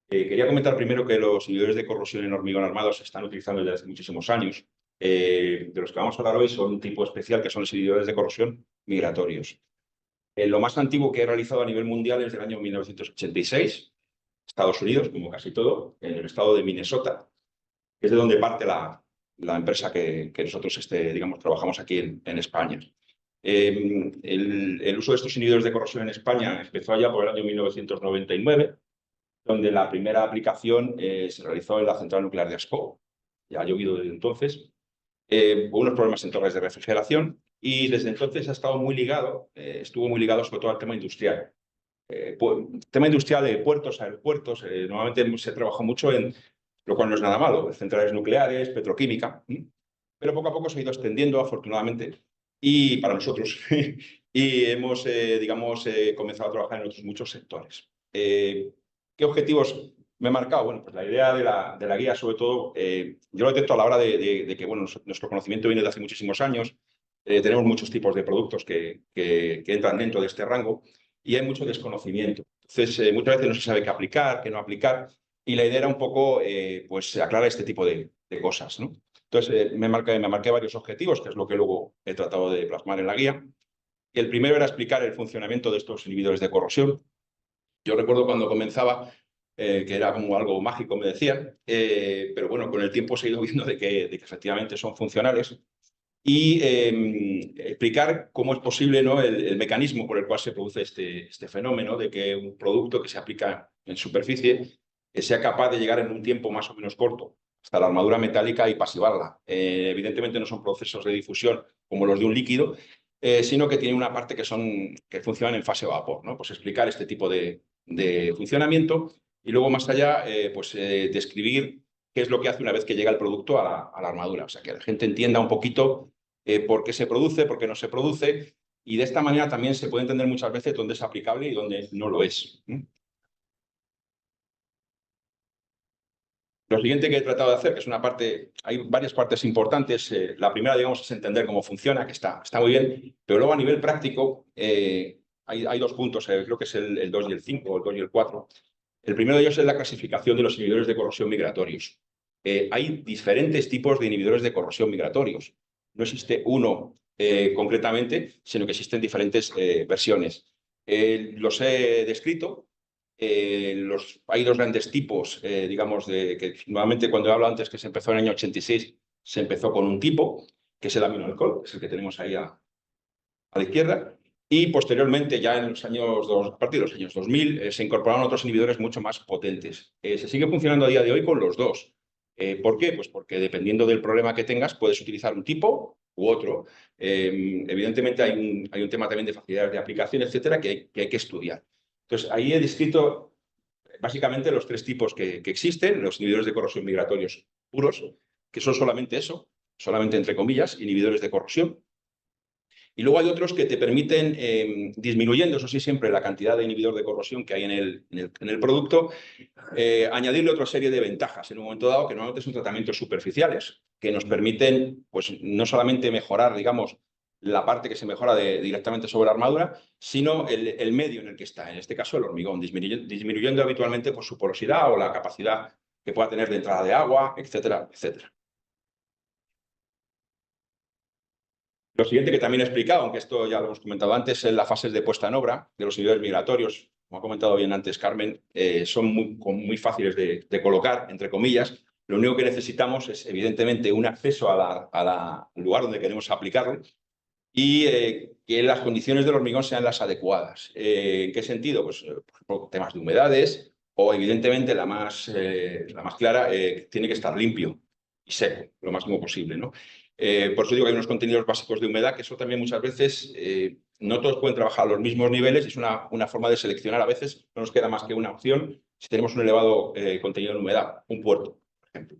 Quería comentar primero que los inhibidores de corrosión en hormigón armado se están utilizando desde hace muchísimos años. De los que vamos a hablar hoy son un tipo especial que son los inhibidores de corrosión migratorios. Lo más antiguo que he realizado a nivel mundial es del año 1986, Estados Unidos, como casi todo, en el estado de Minnesota, que es de donde parte la empresa que nosotros digamos, trabajamos aquí en España. El uso de estos inhibidores de corrosión en España empezó allá por el año 1999, donde la primera aplicación se realizó en la central nuclear de Ascó. Ya ha llovido desde entonces. Hubo unos problemas en torres de refrigeración y desde entonces ha estado muy ligado, estuvo muy ligado sobre todo al tema industrial. Tema industrial de puertos, aeropuertos, normalmente se trabaja mucho en, lo cual no es nada malo, centrales nucleares, petroquímica, pero poco a poco se ha ido extendiendo, afortunadamente, y para nosotros, y hemos, digamos, comenzado a trabajar en otros muchos sectores. ¿Qué objetivos me he marcado? Bueno, pues la idea de la guía, sobre todo, yo lo detecto a la hora de que, bueno, nuestro conocimiento viene de hace muchísimos años, tenemos muchos tipos de productos que entran dentro de este rango, y hay mucho desconocimiento. Entonces, muchas veces no se sabe qué aplicar, qué no aplicar, y la idea era un poco, pues, aclarar este tipo de cosas, ¿no? Entonces, me marqué varios objetivos, que es lo que luego he tratado de plasmar en la guía. El primero era explicar el funcionamiento de estos inhibidores de corrosión. Yo recuerdo cuando comenzaba, que era como algo mágico, me decían, pero bueno, con el tiempo se ha ido viendo de que efectivamente son funcionales. Y explicar cómo es posible, ¿no?, el mecanismo por el cual se produce este fenómeno de que un producto que se aplica en superficie sea capaz de llegar en un tiempo más o menos corto hasta la armadura metálica y pasivarla. Evidentemente no son procesos de difusión como los de un líquido, sino que tienen una parte que funcionan en fase vapor, ¿no? Pues explicar este tipo de funcionamiento y luego más allá describir qué es lo que hace una vez que llega el producto a la armadura. O sea, que la gente entienda un poquito por qué se produce, por qué no se produce, y de esta manera también se puede entender muchas veces dónde es aplicable y dónde no lo es. Lo siguiente que he tratado de hacer, que es una parte, hay varias partes importantes. La primera, digamos, es entender cómo funciona, que está muy bien, pero luego a nivel práctico hay dos puntos, creo que es el 2 y el 5, o el 2 y el 4. El primero de ellos es la clasificación de los inhibidores de corrosión migratorios. Hay diferentes tipos de inhibidores de corrosión migratorios. No existe uno concretamente, sino que existen diferentes versiones. Los he descrito. Hay dos grandes tipos, digamos, que nuevamente cuando he hablado antes que se empezó en el año 86, se empezó con un tipo, que es el aminoalcohol, que es el que tenemos ahí a la izquierda, y posteriormente, ya en los años a partir de los años 2000, se incorporaron otros inhibidores mucho más potentes. Se sigue funcionando a día de hoy con los dos. ¿Por qué? Pues porque dependiendo del problema que tengas, puedes utilizar un tipo u otro. Evidentemente hay un tema también de facilidades de aplicación, etcétera, que hay que estudiar. Entonces, ahí he descrito básicamente los tres tipos que existen, los inhibidores de corrosión migratorios puros, que son solamente eso, solamente entre comillas, inhibidores de corrosión. Y luego hay otros que te permiten, disminuyendo, eso sí, siempre la cantidad de inhibidor de corrosión que hay en el producto, añadirle otra serie de ventajas en un momento dado, que normalmente son tratamientos superficiales, que nos permiten, pues, no solamente mejorar, digamos, la parte que se mejora directamente sobre la armadura, sino el medio en el que está, en este caso el hormigón, disminuyendo habitualmente por su porosidad o la capacidad que pueda tener de entrada de agua, etcétera, etcétera. Lo siguiente que también he explicado, aunque esto ya lo hemos comentado antes, es las fases de puesta en obra de los inhibidores migratorios. Como ha comentado bien antes Carmen, son muy fáciles de colocar, entre comillas. Lo único que necesitamos es, evidentemente, un acceso al lugar donde queremos aplicarlo y que las condiciones del hormigón sean las adecuadas. ¿En qué sentido? Pues por temas de humedades o, evidentemente, la más clara, tiene que estar limpio y seco, lo máximo posible, ¿no? Por eso digo que hay unos contenidos básicos de humedad, que eso también muchas veces no todos pueden trabajar a los mismos niveles, y es una forma de seleccionar. A veces no nos queda más que una opción si tenemos un elevado contenido de humedad, un puerto, por ejemplo.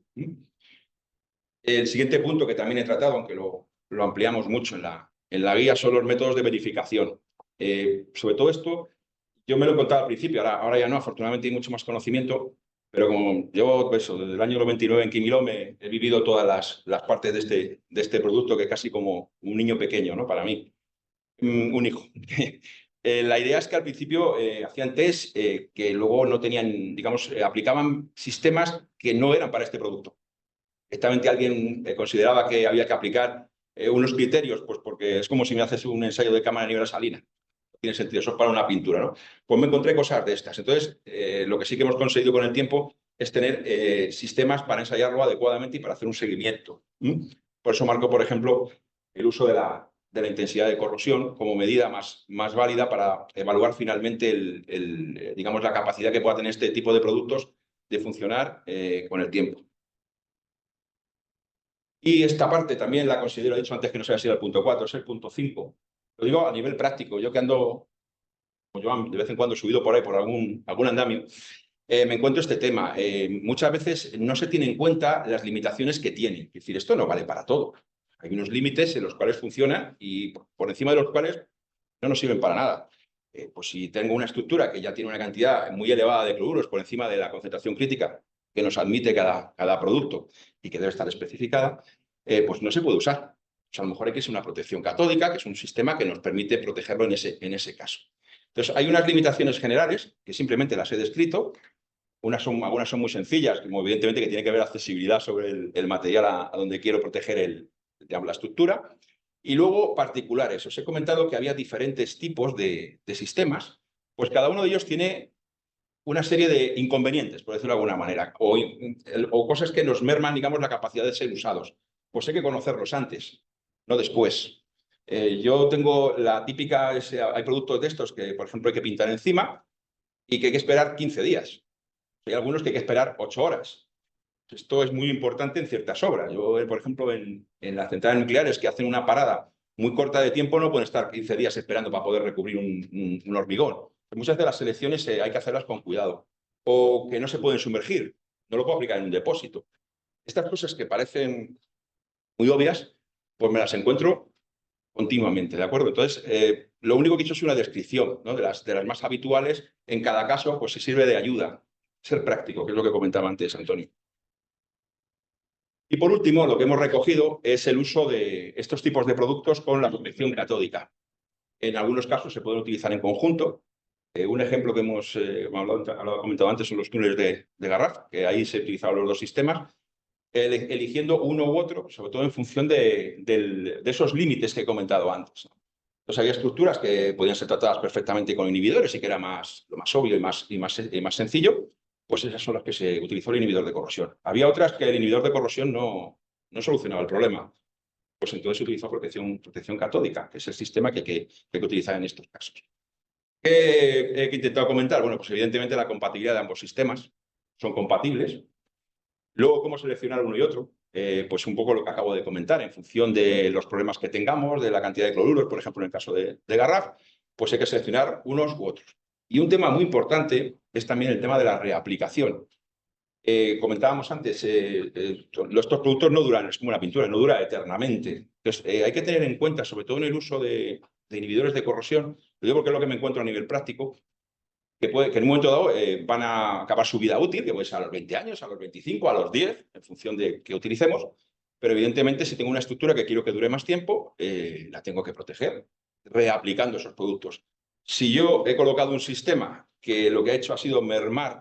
El siguiente punto que también he tratado, aunque lo ampliamos mucho en la guía, son los métodos de verificación. Sobre todo esto, yo me lo he contado al principio, ahora ya no, afortunadamente hay mucho más conocimiento, pero como llevo desde el año 99 en Quimiló, he vivido todas las partes de este producto, que casi como un niño pequeño, ¿no? Para mí, un hijo. La idea es que al principio hacían test que luego no tenían, digamos, aplicaban sistemas que no eran para este producto. Directamente alguien consideraba que había que aplicar unos criterios, pues porque es como si me haces un ensayo de cámara niebla salina. No tiene sentido, eso es para una pintura, ¿no? Pues me encontré cosas de estas. Entonces, lo que sí que hemos conseguido con el tiempo es tener sistemas para ensayarlo adecuadamente y para hacer un seguimiento. Por eso marco, por ejemplo, el uso de la intensidad de corrosión como medida más válida para evaluar finalmente digamos, la capacidad que pueda tener este tipo de productos de funcionar con el tiempo. Y esta parte también la considero, he dicho antes que no se había sido el punto 4, es el punto 5. Lo digo a nivel práctico. Yo que ando, como yo de vez en cuando he subido por ahí por algún andamio, me encuentro este tema. Muchas veces no se tienen en cuenta las limitaciones que tiene. Es decir, esto no vale para todo. Hay unos límites en los cuales funciona y por encima de los cuales no nos sirven para nada. Pues si tengo una estructura que ya tiene una cantidad muy elevada de cloruros por encima de la concentración crítica que nos admite cada producto y que debe estar especificada, pues no se puede usar. O sea, a lo mejor hay que ser una protección catódica, que es un sistema que nos permite protegerlo en ese caso. Entonces, hay unas limitaciones generales que simplemente las he descrito. Algunas son muy sencillas, como evidentemente que tiene que ver accesibilidad sobre el material a donde quiero proteger digamos, la estructura. Y luego particulares. Os he comentado que había diferentes tipos de sistemas, pues cada uno de ellos tiene una serie de inconvenientes, por decirlo de alguna manera, o cosas que nos merman, digamos, la capacidad de ser usados. Pues hay que conocerlos antes, no después. Yo tengo la típica, hay productos de estos que, por ejemplo, hay que pintar encima y que hay que esperar 15 días. Hay algunos que hay que esperar 8 horas. Esto es muy importante en ciertas obras. Yo, por ejemplo, en las centrales nucleares que hacen una parada muy corta de tiempo no pueden estar 15 días esperando para poder recubrir un hormigón. Muchas de las selecciones hay que hacerlas con cuidado. O que no se pueden sumergir. No lo puedo aplicar en un depósito. Estas cosas que parecen muy obvias, pues me las encuentro continuamente, ¿de acuerdo? Entonces, lo único que he hecho es una descripción, ¿no? de las más habituales. En cada caso, pues se sirve de ayuda. Ser práctico, que es lo que comentaba antes Antonio. Y por último, lo que hemos recogido es el uso de estos tipos de productos con la protección catódica. En algunos casos se pueden utilizar en conjunto. Un ejemplo que hemos comentado antes son los túneles de Garraf, que ahí se utilizaban los dos sistemas, eligiendo uno u otro, sobre todo en función de esos límites que he comentado antes. Entonces había estructuras que podían ser tratadas perfectamente con inhibidores y que era lo más obvio y más sencillo. Pues esas son las que se utilizó el inhibidor de corrosión. Había otras que el inhibidor de corrosión no solucionaba el problema. Pues entonces se utilizó protección catódica, que es el sistema que hay que utilizar en estos casos. ¿Qué he intentado comentar? Bueno, pues evidentemente la compatibilidad de ambos sistemas son compatibles. Luego, ¿cómo seleccionar uno y otro? Pues un poco lo que acabo de comentar, en función de los problemas que tengamos, de la cantidad de cloruros, por ejemplo, en el caso de Garraf, pues hay que seleccionar unos u otros. Y un tema muy importante es también el tema de la reaplicación. Comentábamos antes, estos productos no duran, es como una pintura, no dura eternamente. Entonces, hay que tener en cuenta, sobre todo en el uso de inhibidores de corrosión, lo digo porque es lo que me encuentro a nivel práctico, que en un momento dado van a acabar su vida útil, que puede ser a los 20 años, a los 25, a los 10, en función de qué utilicemos, pero evidentemente si tengo una estructura que quiero que dure más tiempo, la tengo que proteger, reaplicando esos productos. Si yo he colocado un sistema que lo que ha hecho ha sido mermar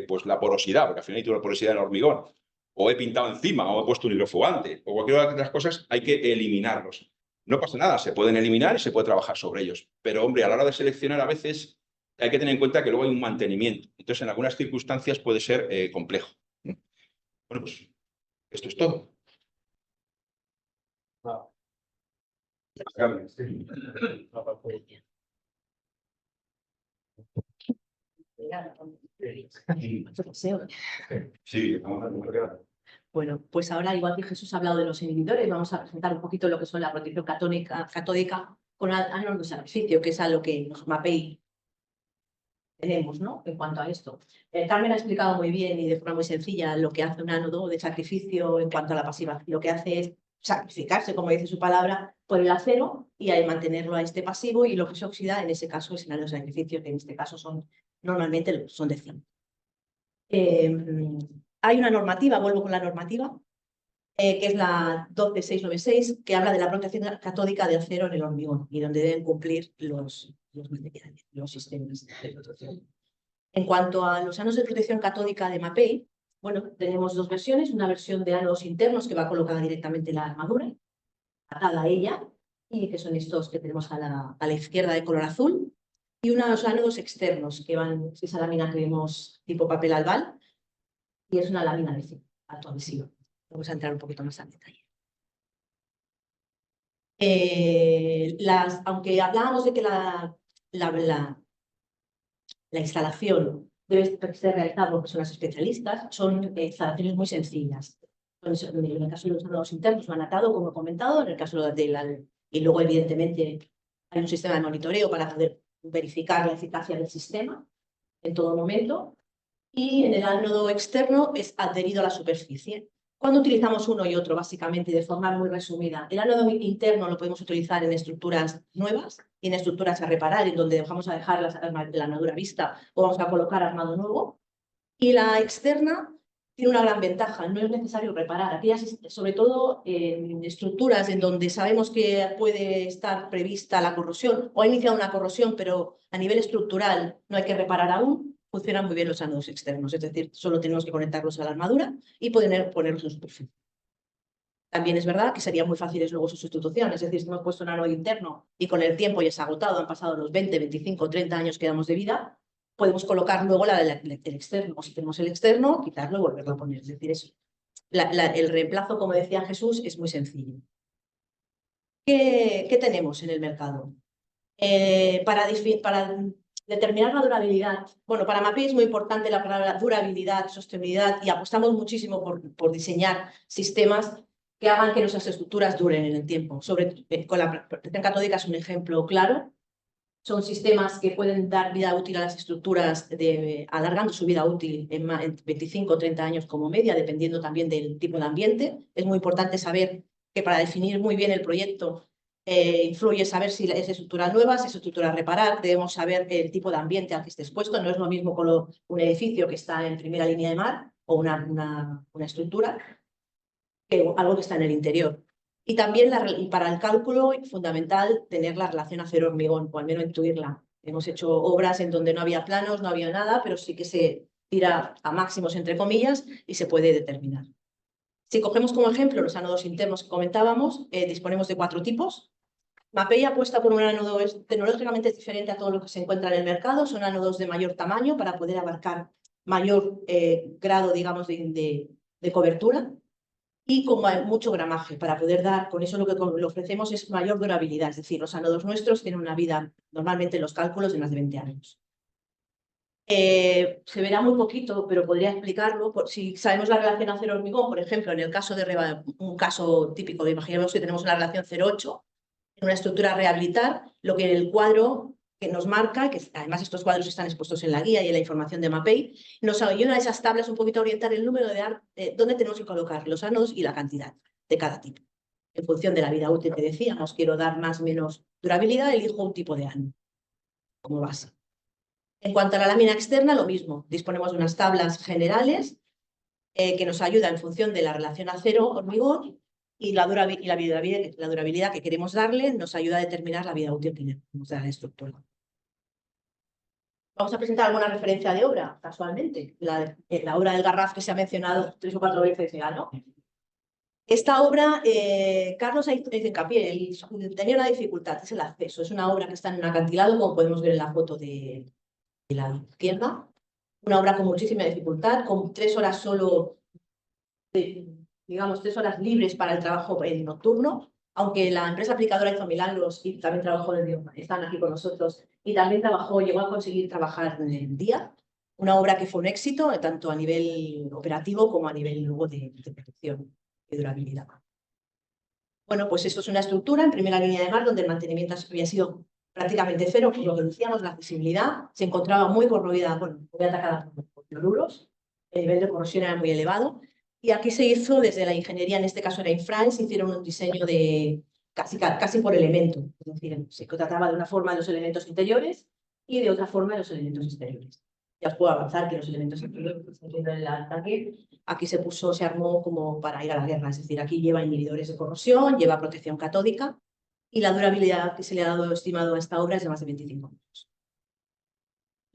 pues la porosidad, porque al final hay una porosidad en el hormigón, o he pintado encima, o he puesto un hidrofugante, o cualquier otra de las cosas, hay que eliminarlos. No pasa nada, se pueden eliminar y se puede trabajar sobre ellos. Pero, hombre, a la hora de seleccionar a veces hay que tener en cuenta que luego hay un mantenimiento. Entonces, en algunas circunstancias puede ser complejo. Bueno, pues esto es todo. Sí, Bueno, pues ahora, igual que Jesús ha hablado de los inhibidores, vamos a presentar un poquito lo que son la protección catódica con ánodos de sacrificio, que es a lo que los MAPEI tenemos, ¿no? En cuanto a esto. Carmen ha explicado muy bien y de forma muy sencilla lo que hace un ánodo de sacrificio en cuanto a la pasiva. Lo que hace es sacrificarse, como dice su palabra, por el acero y al mantenerlo a este pasivo, y lo que se oxida en ese caso es el ánodo de sacrificio, que en este caso normalmente son de zinc. Hay una normativa, vuelvo con la normativa, que es la 12696, que habla de la protección catódica de acero en el hormigón y donde deben cumplir los materiales, los sistemas de protección. En cuanto a los ánodos de protección catódica de MAPEI, bueno, tenemos dos versiones, una versión de ánodos internos que va colocada directamente en la armadura, atada a ella, y que son estos que tenemos a la izquierda de color azul, y unos ánodos externos que van, esa lámina que vemos tipo papel albal, y es una lámina de alto adhesivo. Vamos a entrar un poquito más al detalle. Aunque hablábamos de que la instalación debe ser realizada por personas especialistas, son instalaciones muy sencillas. Entonces, en el caso de los ánodos internos van atados, como he comentado, en el caso y luego evidentemente hay un sistema de monitoreo para poder verificar la eficacia del sistema en todo momento. Y en el ánodo externo es adherido a la superficie. Cuando utilizamos uno y otro, básicamente, de forma muy resumida, el ánodo interno lo podemos utilizar en estructuras nuevas y en estructuras a reparar, en donde vamos a dejar la armadura vista o vamos a colocar armado nuevo. Y la externa tiene una gran ventaja, no es necesario reparar. Aquellas, sobre todo en estructuras en donde sabemos que puede estar prevista la corrosión o ha iniciado una corrosión, pero a nivel estructural no hay que reparar aún, funcionan muy bien los ánodos externos, es decir, solo tenemos que conectarlos a la armadura y ponerlos en superficie. También es verdad que serían muy fáciles luego su sustitución, es decir, si hemos puesto un ánodo interno y con el tiempo ya se ha agotado, han pasado los 20, 25, 30 años que damos de vida, podemos colocar luego el externo. O si tenemos el externo, quitarlo y volverlo a poner. Es decir, el reemplazo, como decía Jesús, es muy sencillo. ¿Qué tenemos en el mercado? Para determinar la durabilidad, bueno, para MAPEI es muy importante la palabra durabilidad, sostenibilidad, y apostamos muchísimo por diseñar sistemas que hagan que nuestras estructuras duren en el tiempo. Con la protección catódica es un ejemplo claro. Son sistemas que pueden dar vida útil a las estructuras, alargando su vida útil en 25 o 30 años como media, dependiendo también del tipo de ambiente. Es muy importante saber que para definir muy bien el proyecto influye saber si es estructura nueva, si es estructura a reparar. Debemos saber el tipo de ambiente al que esté expuesto. No es lo mismo con un edificio que está en primera línea de mar o una estructura que algo que está en el interior. Y también para el cálculo fundamental tener la relación acero-hormigón, o al menos intuirla. Hemos hecho obras en donde no había planos, no había nada, pero sí que se tira a máximos entre comillas y se puede determinar. Si cogemos como ejemplo los ánodos internos que comentábamos, disponemos de 4 tipos. MAPEI apuesta por un ánodo tecnológicamente diferente a todo lo que se encuentra en el mercado. Son ánodos de mayor tamaño para poder abarcar mayor grado, digamos, de cobertura. Y con mucho gramaje, para poder dar, con eso lo que le ofrecemos es mayor durabilidad, es decir, los ánodos nuestros tienen una vida, normalmente en los cálculos, de más de 20 años. Se verá muy poquito, pero podría explicarlo. Si sabemos la relación acero-hormigón, por ejemplo, en el caso de un caso típico, imaginemos que tenemos una relación 0,8, en una estructura a rehabilitar, lo que en el cuadro que nos marca, que además estos cuadros están expuestos en la guía y en la información de MAPEI, nos ayudan a esas tablas un poquito a orientar el número de dónde tenemos que colocar los ánodos y la cantidad de cada tipo. En función de la vida útil que decíamos, quiero dar más o menos durabilidad, elijo un tipo de ánodo como base. En cuanto a la lámina externa, lo mismo. Disponemos de unas tablas generales que nos ayudan en función de la relación acero-hormigón y la durabilidad que queremos darle nos ayuda a determinar la vida útil que queremos dar a la estructura. Vamos a presentar alguna referencia de obra, casualmente. La obra del Garraf que se ha mencionado 3 o 4 veces ya, ¿no? Esta obra, Carlos ha hecho hincapié, tenía una dificultad, es el acceso. Es una obra que está en un acantilado, como podemos ver en la foto de la izquierda. Una obra con muchísima dificultad, con 3 horas solo, digamos, 3 horas libres para el trabajo nocturno. Aunque la empresa aplicadora hizo milagros y también trabajó, están aquí con nosotros, y también llegó a conseguir trabajar en el día. Una obra que fue un éxito, tanto a nivel operativo como a nivel luego de protección y durabilidad. Bueno, pues esto es una estructura en primera línea de mar donde el mantenimiento había sido prácticamente cero, por lo que decíamos, la accesibilidad se encontraba muy corroída, muy atacada por cloruros, el nivel de corrosión era muy elevado. Y aquí se hizo desde la ingeniería, en este caso era Infraen, se hicieron un diseño de casi por elemento. Es decir, se trataba de una forma de los elementos interiores y de otra forma de los elementos exteriores. Ya os puedo avanzar que los elementos exteriores que estáis viendo en el ataque, aquí se armó como para ir a la guerra. Es decir, aquí lleva inhibidores de corrosión, lleva protección catódica y la durabilidad que se le ha dado estimado a esta obra es de más de 25 años.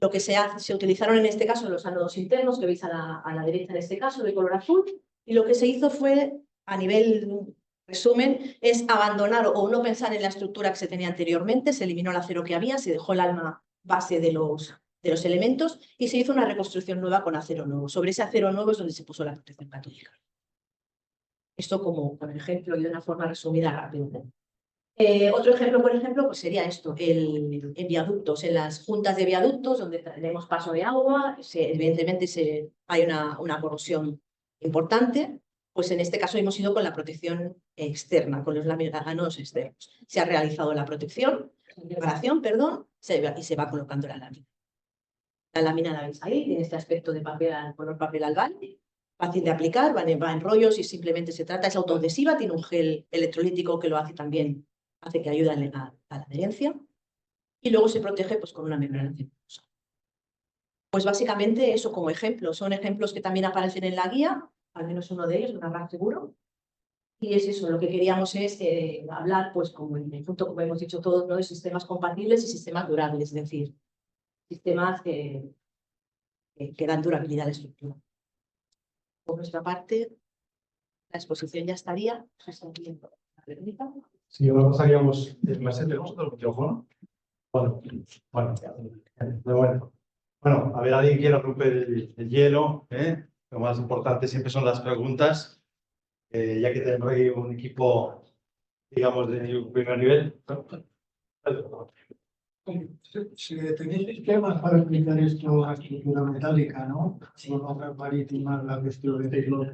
Lo que se utilizaron en este caso los ánodos internos, que veis a la derecha en este caso, de color azul, y lo que se hizo fue, a nivel resumen, es abandonar o no pensar en la estructura que se tenía anteriormente, se eliminó el acero que había, se dejó el alma base de los elementos y se hizo una reconstrucción nueva con acero nuevo. Sobre ese acero nuevo es donde se puso la protección catódica. Esto como ejemplo y de una forma resumida rápida. Otro ejemplo, por ejemplo, pues sería esto, en viaductos, en las juntas de viaductos donde tenemos paso de agua, evidentemente hay una corrosión importante, pues en este caso hemos ido con la protección externa, con los ánodos externos. Se ha realizado la preparación, y se va colocando la lámina. La lámina la veis ahí, tiene este aspecto de color papel albal, fácil de aplicar, va en rollos y simplemente es autoadhesiva, tiene un gel electrolítico que lo hace también, hace que ayude a la adherencia, y luego se protege pues, con una membrana celulosa. Pues básicamente eso como ejemplo, son ejemplos que también aparecen en la guía, al menos uno de ellos, un Garraf seguro, y es eso, lo que queríamos es hablar, pues como en el punto, como hemos dicho todos, ¿no? De sistemas compatibles y sistemas durables, es decir, sistemas que dan durabilidad a la estructura. Por nuestra parte, la exposición ya estaría. Sí, ahora pasaríamos. ¿Me tenemos otro micrófono? Bueno, bueno. Bueno, a ver, alguien quiere romper el hielo, ¿eh? Lo más importante siempre son las preguntas, ya que tenemos aquí un equipo, digamos, de primer nivel. Si tenéis sistemas para explicar esto a estructura metálica, ¿no? Son obras marítimas, la cuestión de ciclo.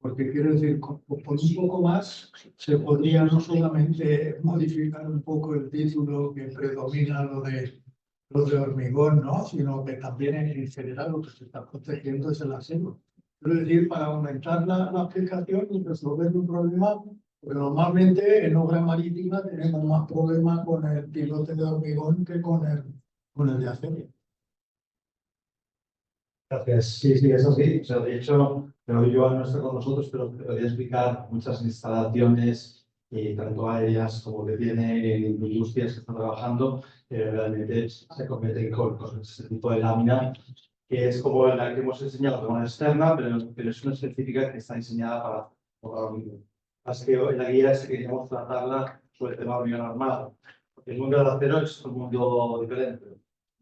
Porque quiero decir, por un poco más se podría no solamente modificar un poco el título que predomina lo de hormigón, ¿no? Sino que también en general lo que se está protegiendo es el acero. Quiero decir, para aumentar la aplicación y resolver un problema, porque normalmente en obra marítima tenemos más problemas con el pilote de hormigón que con el de acero. Gracias. Sí, sí, eso sí. O sea, de hecho, pero Joan no está con nosotros, pero te podría explicar muchas instalaciones, tanto aéreas como que tiene industrias que están trabajando, que realmente se cometen con ese tipo de lámina, que es como la que hemos enseñado de manera externa, pero es una específica que está diseñada para hormigón. Así que en la guía es que queríamos tratarla sobre el tema de hormigón armado. Porque el mundo del acero es un mundo diferente.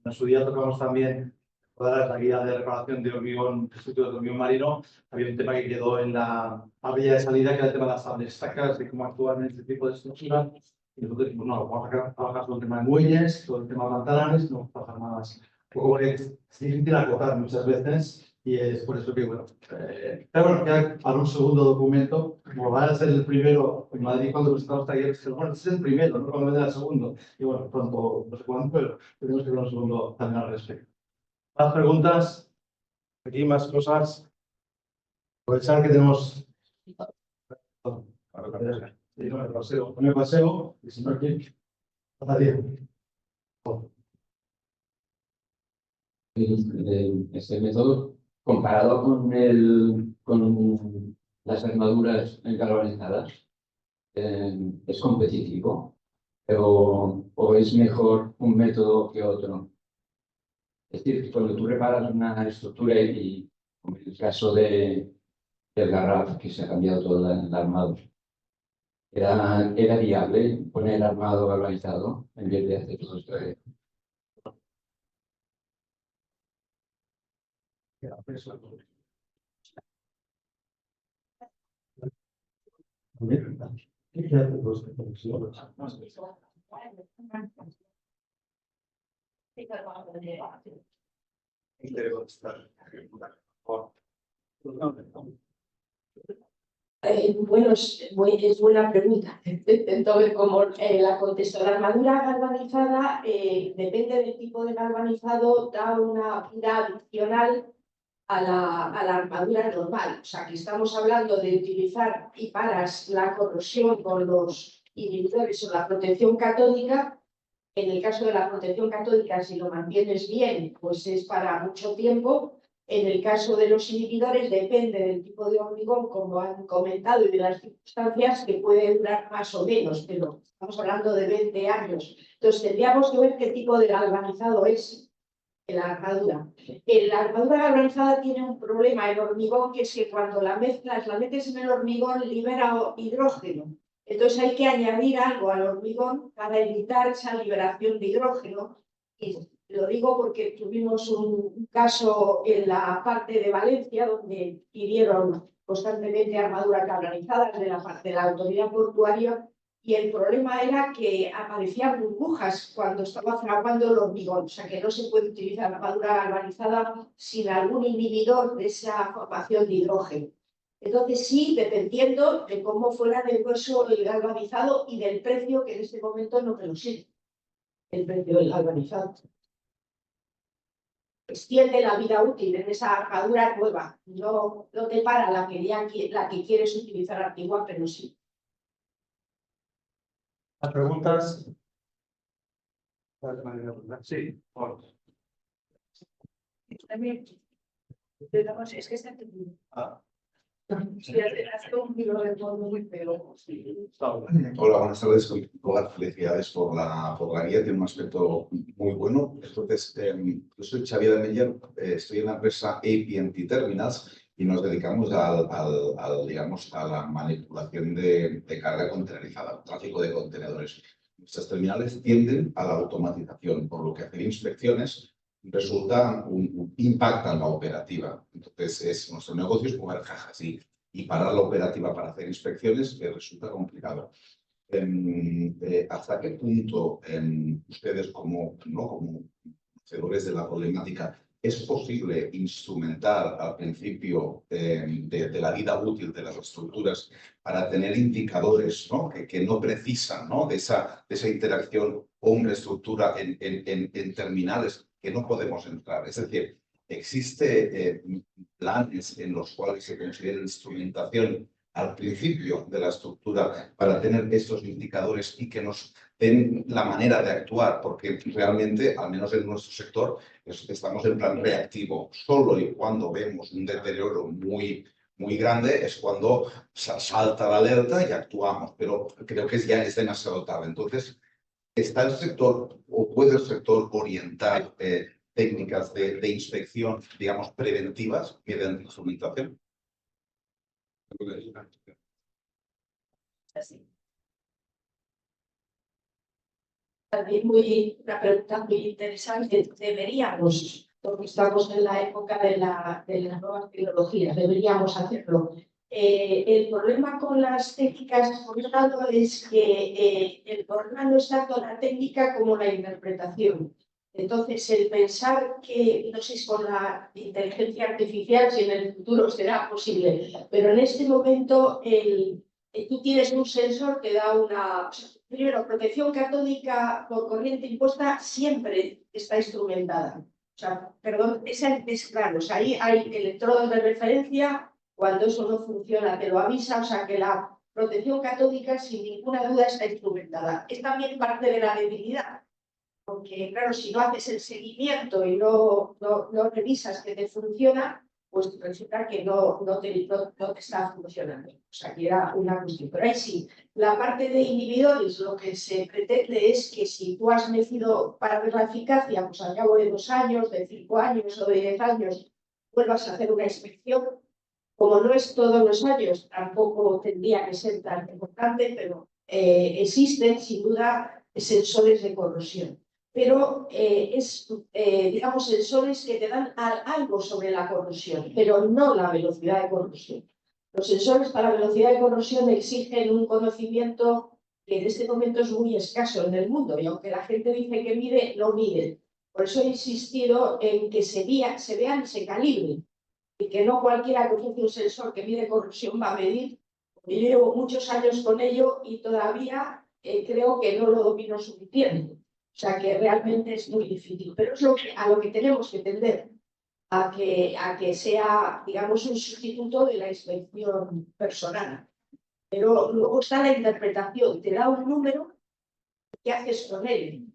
En su día tocamos también toda la guía de reparación de hormigón, estructura de hormigón marino. Había un tema que quedó en la parrilla de salida, que era el tema de las tablas estacas, de cómo actuar en este tipo de estructura. Y entonces, pues no, vamos a trabajar sobre el tema de muelles, sobre el tema de pantalones, no vamos a trabajar más. Porque es difícil acotar muchas veces y es por eso que, bueno, pero bueno, ya para un segundo documento, como va a ser el primero en Madrid cuando presentamos talleres, bueno, este es el primero, no cuando vendrá el segundo. Y bueno, pronto, no sé cuándo, pero tenemos que ver un segundo también al respecto. Más preguntas, aquí más cosas. Aprovechar que tenemos. Sí, con el paseo, y si no aquí, este método, comparado con las armaduras galvanizadas, es competitivo, o es mejor un método que otro. Es decir, cuando tú reparas una estructura y como en el caso del Garraf, que se ha cambiado todo el armado, ¿era viable poner el armado galvanizado en vez de hacer todo esto? Bueno, es buena pregunta. Intento ver cómo la contesto. La armadura galvanizada, depende del tipo de galvanizado, da una vida adicional a la armadura normal. O sea, que estamos hablando de utilizar y paras la corrosión con los inhibidores o la protección catódica. En el caso de la protección catódica, si lo mantienes bien, pues es para mucho tiempo. En el caso de los inhibidores, depende del tipo de hormigón, como han comentado, y de las circunstancias, que puede durar más o menos, pero estamos hablando de 20 años. Entonces, tendríamos que ver qué tipo de galvanizado es la armadura. La armadura galvanizada tiene un problema, el hormigón, que es que cuando la mezclas, la metes en el hormigón, libera hidrógeno. Entonces hay que añadir algo al hormigón para evitar esa liberación de hidrógeno. Y lo digo porque tuvimos un caso en la parte de Valencia donde pidieron constantemente armaduras galvanizadas de la parte de la autoridad portuaria, y el problema era que aparecían burbujas cuando estaba fraguando el hormigón. O sea que no se puede utilizar armadura galvanizada sin algún inhibidor de esa formación de hidrógeno. Entonces sí, dependiendo de cómo fuera de grueso el galvanizado y del precio, que en este momento no me lo sé, el precio del galvanizado. Extiende la vida útil en esa armadura nueva. No te para la que quieres utilizar antigua, pero sí. ¿Las preguntas? Sí, Es que está Hola, buenas tardes. Felicidades por la guía, tiene un aspecto muy bueno. Entonces, yo soy Xavier de Meyer, estoy en la empresa APNT Terminals y nos dedicamos digamos, a la manipulación de carga contenerizada, tráfico de contenedores. Nuestras terminales tienden a la automatización, por lo que hacer inspecciones impactan la operativa. Entonces, nuestro negocio es mover cajas y parar la operativa para hacer inspecciones resulta complicado. ¿Hasta qué punto ustedes como conocedores de la problemática es posible instrumentar al principio de la vida útil de las estructuras para tener indicadores, ¿no? Que no precisan, ¿no? de esa interacción hombre-estructura en terminales que no podemos entrar? Es decir, ¿existe planes en los cuales se considera instrumentación al principio de la estructura para tener estos indicadores y que nos den la manera de actuar? Porque realmente, al menos en nuestro sector, estamos en plan reactivo. Solo y cuando vemos un deterioro muy grande es cuando salta la alerta y actuamos, pero creo que ya es demasiado tarde. Entonces, ¿está el sector o puede el sector orientar técnicas de inspección, digamos, preventivas mediante instrumentación? También una pregunta muy interesante. Deberíamos, porque estamos en la época de las nuevas tecnologías, deberíamos hacerlo. El problema con las técnicas, por un lado, es que el problema no es tanto la técnica como la interpretación. Entonces, el pensar que, no sé si con la inteligencia artificial, si en el futuro será posible, pero en este momento tú tienes un sensor que da una... Primero, protección catódica por corriente impuesta siempre está instrumentada. O sea, perdón, es claro, o sea, ahí hay electrodos de referencia. Cuando eso no funciona, te lo avisa. O sea, que la protección catódica, sin ninguna duda, está instrumentada. Es también parte de la debilidad. Porque, claro, si no haces el seguimiento y no revisas que te funciona, pues resulta que no te está funcionando. O sea, que era una cuestión. Pero ahí sí, la parte de inhibidores, lo que se pretende es que si tú has metido para ver la eficacia, pues al cabo de 2 años, de 5 años o de 10 años, vuelvas a hacer una inspección. Como no es todos los años, tampoco tendría que ser tan importante, pero existen, sin duda, sensores de corrosión. Pero digamos, sensores que te dan algo sobre la corrosión, pero no la velocidad de corrosión. Los sensores para velocidad de corrosión exigen un conocimiento que en este momento es muy escaso en el mundo, y aunque la gente dice que mide, no mide. Por eso he insistido en que se vean y se calibren, y que no cualquiera que ofrece un sensor que mide corrosión va a medir. Yo llevo muchos años con ello y todavía creo que no lo domino suficiente. O sea que realmente es muy difícil, pero es a lo que tenemos que tender, a que sea, digamos, un sustituto de la inspección personal. Pero luego está la interpretación, te da un número, ¿qué haces con él?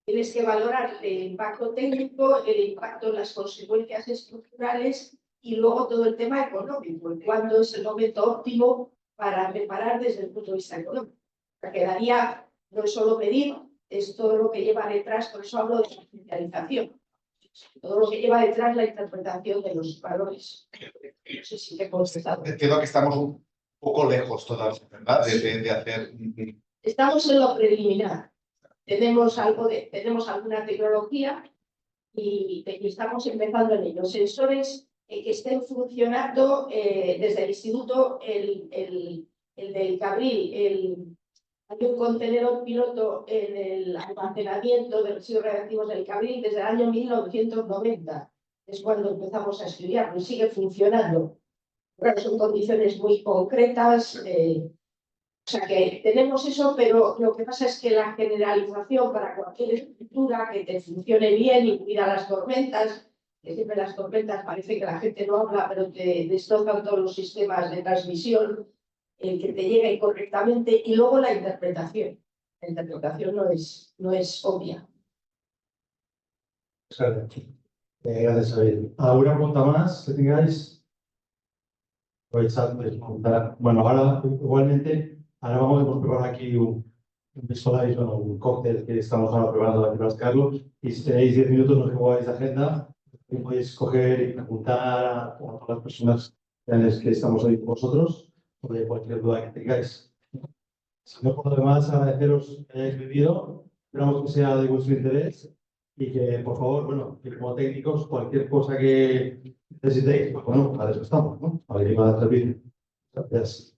Tienes que valorar el impacto técnico, el impacto en las consecuencias estructurales y luego todo el tema económico, y cuándo es el momento óptimo para reparar desde el punto de vista económico. O sea, quedaría, no es solo medir, es todo lo que lleva detrás, por eso hablo de especialización. Todo lo que lleva detrás la interpretación de los valores. No sé si te he contestado. Entiendo que estamos un poco lejos todavía, ¿verdad? De hacer... Estamos en lo preliminar. Tenemos alguna tecnología y estamos empezando en ello. Sensores que estén funcionando desde el instituto, el del Cabril, hay un contenedor piloto en el almacenamiento de residuos radiactivos del Cabril desde el año 1990. Es cuando empezamos a estudiarlo y sigue funcionando. Pero son condiciones muy concretas. O sea que tenemos eso, pero lo que pasa es que la generalización para cualquier estructura que te funcione bien, incluida las tormentas, que siempre las tormentas parece que la gente no habla, pero te destrozan todos los sistemas de transmisión, que te llegue correctamente, y luego la interpretación. La interpretación no es obvia. Gracias, Javier. ¿Alguna pregunta más que tengáis? Aprovechad de preguntar. Bueno, ahora igualmente, ahora hemos preparado aquí un visualize, bueno, un cóctel que estamos ahora preparando aquí para Carlos. Y si tenéis 10 minutos, no os jugáis de agenda, y podéis coger y preguntar a todas las personas que estamos hoy con vosotros sobre cualquier duda que tengáis. Si no, por lo demás, agradeceros que hayáis vivido. Esperamos que sea de vuestro interés. y que, por favor, bueno, que como técnicos, cualquier cosa que necesitéis, pues bueno, para eso estamos, ¿no? A ver qué va a servir. Gracias.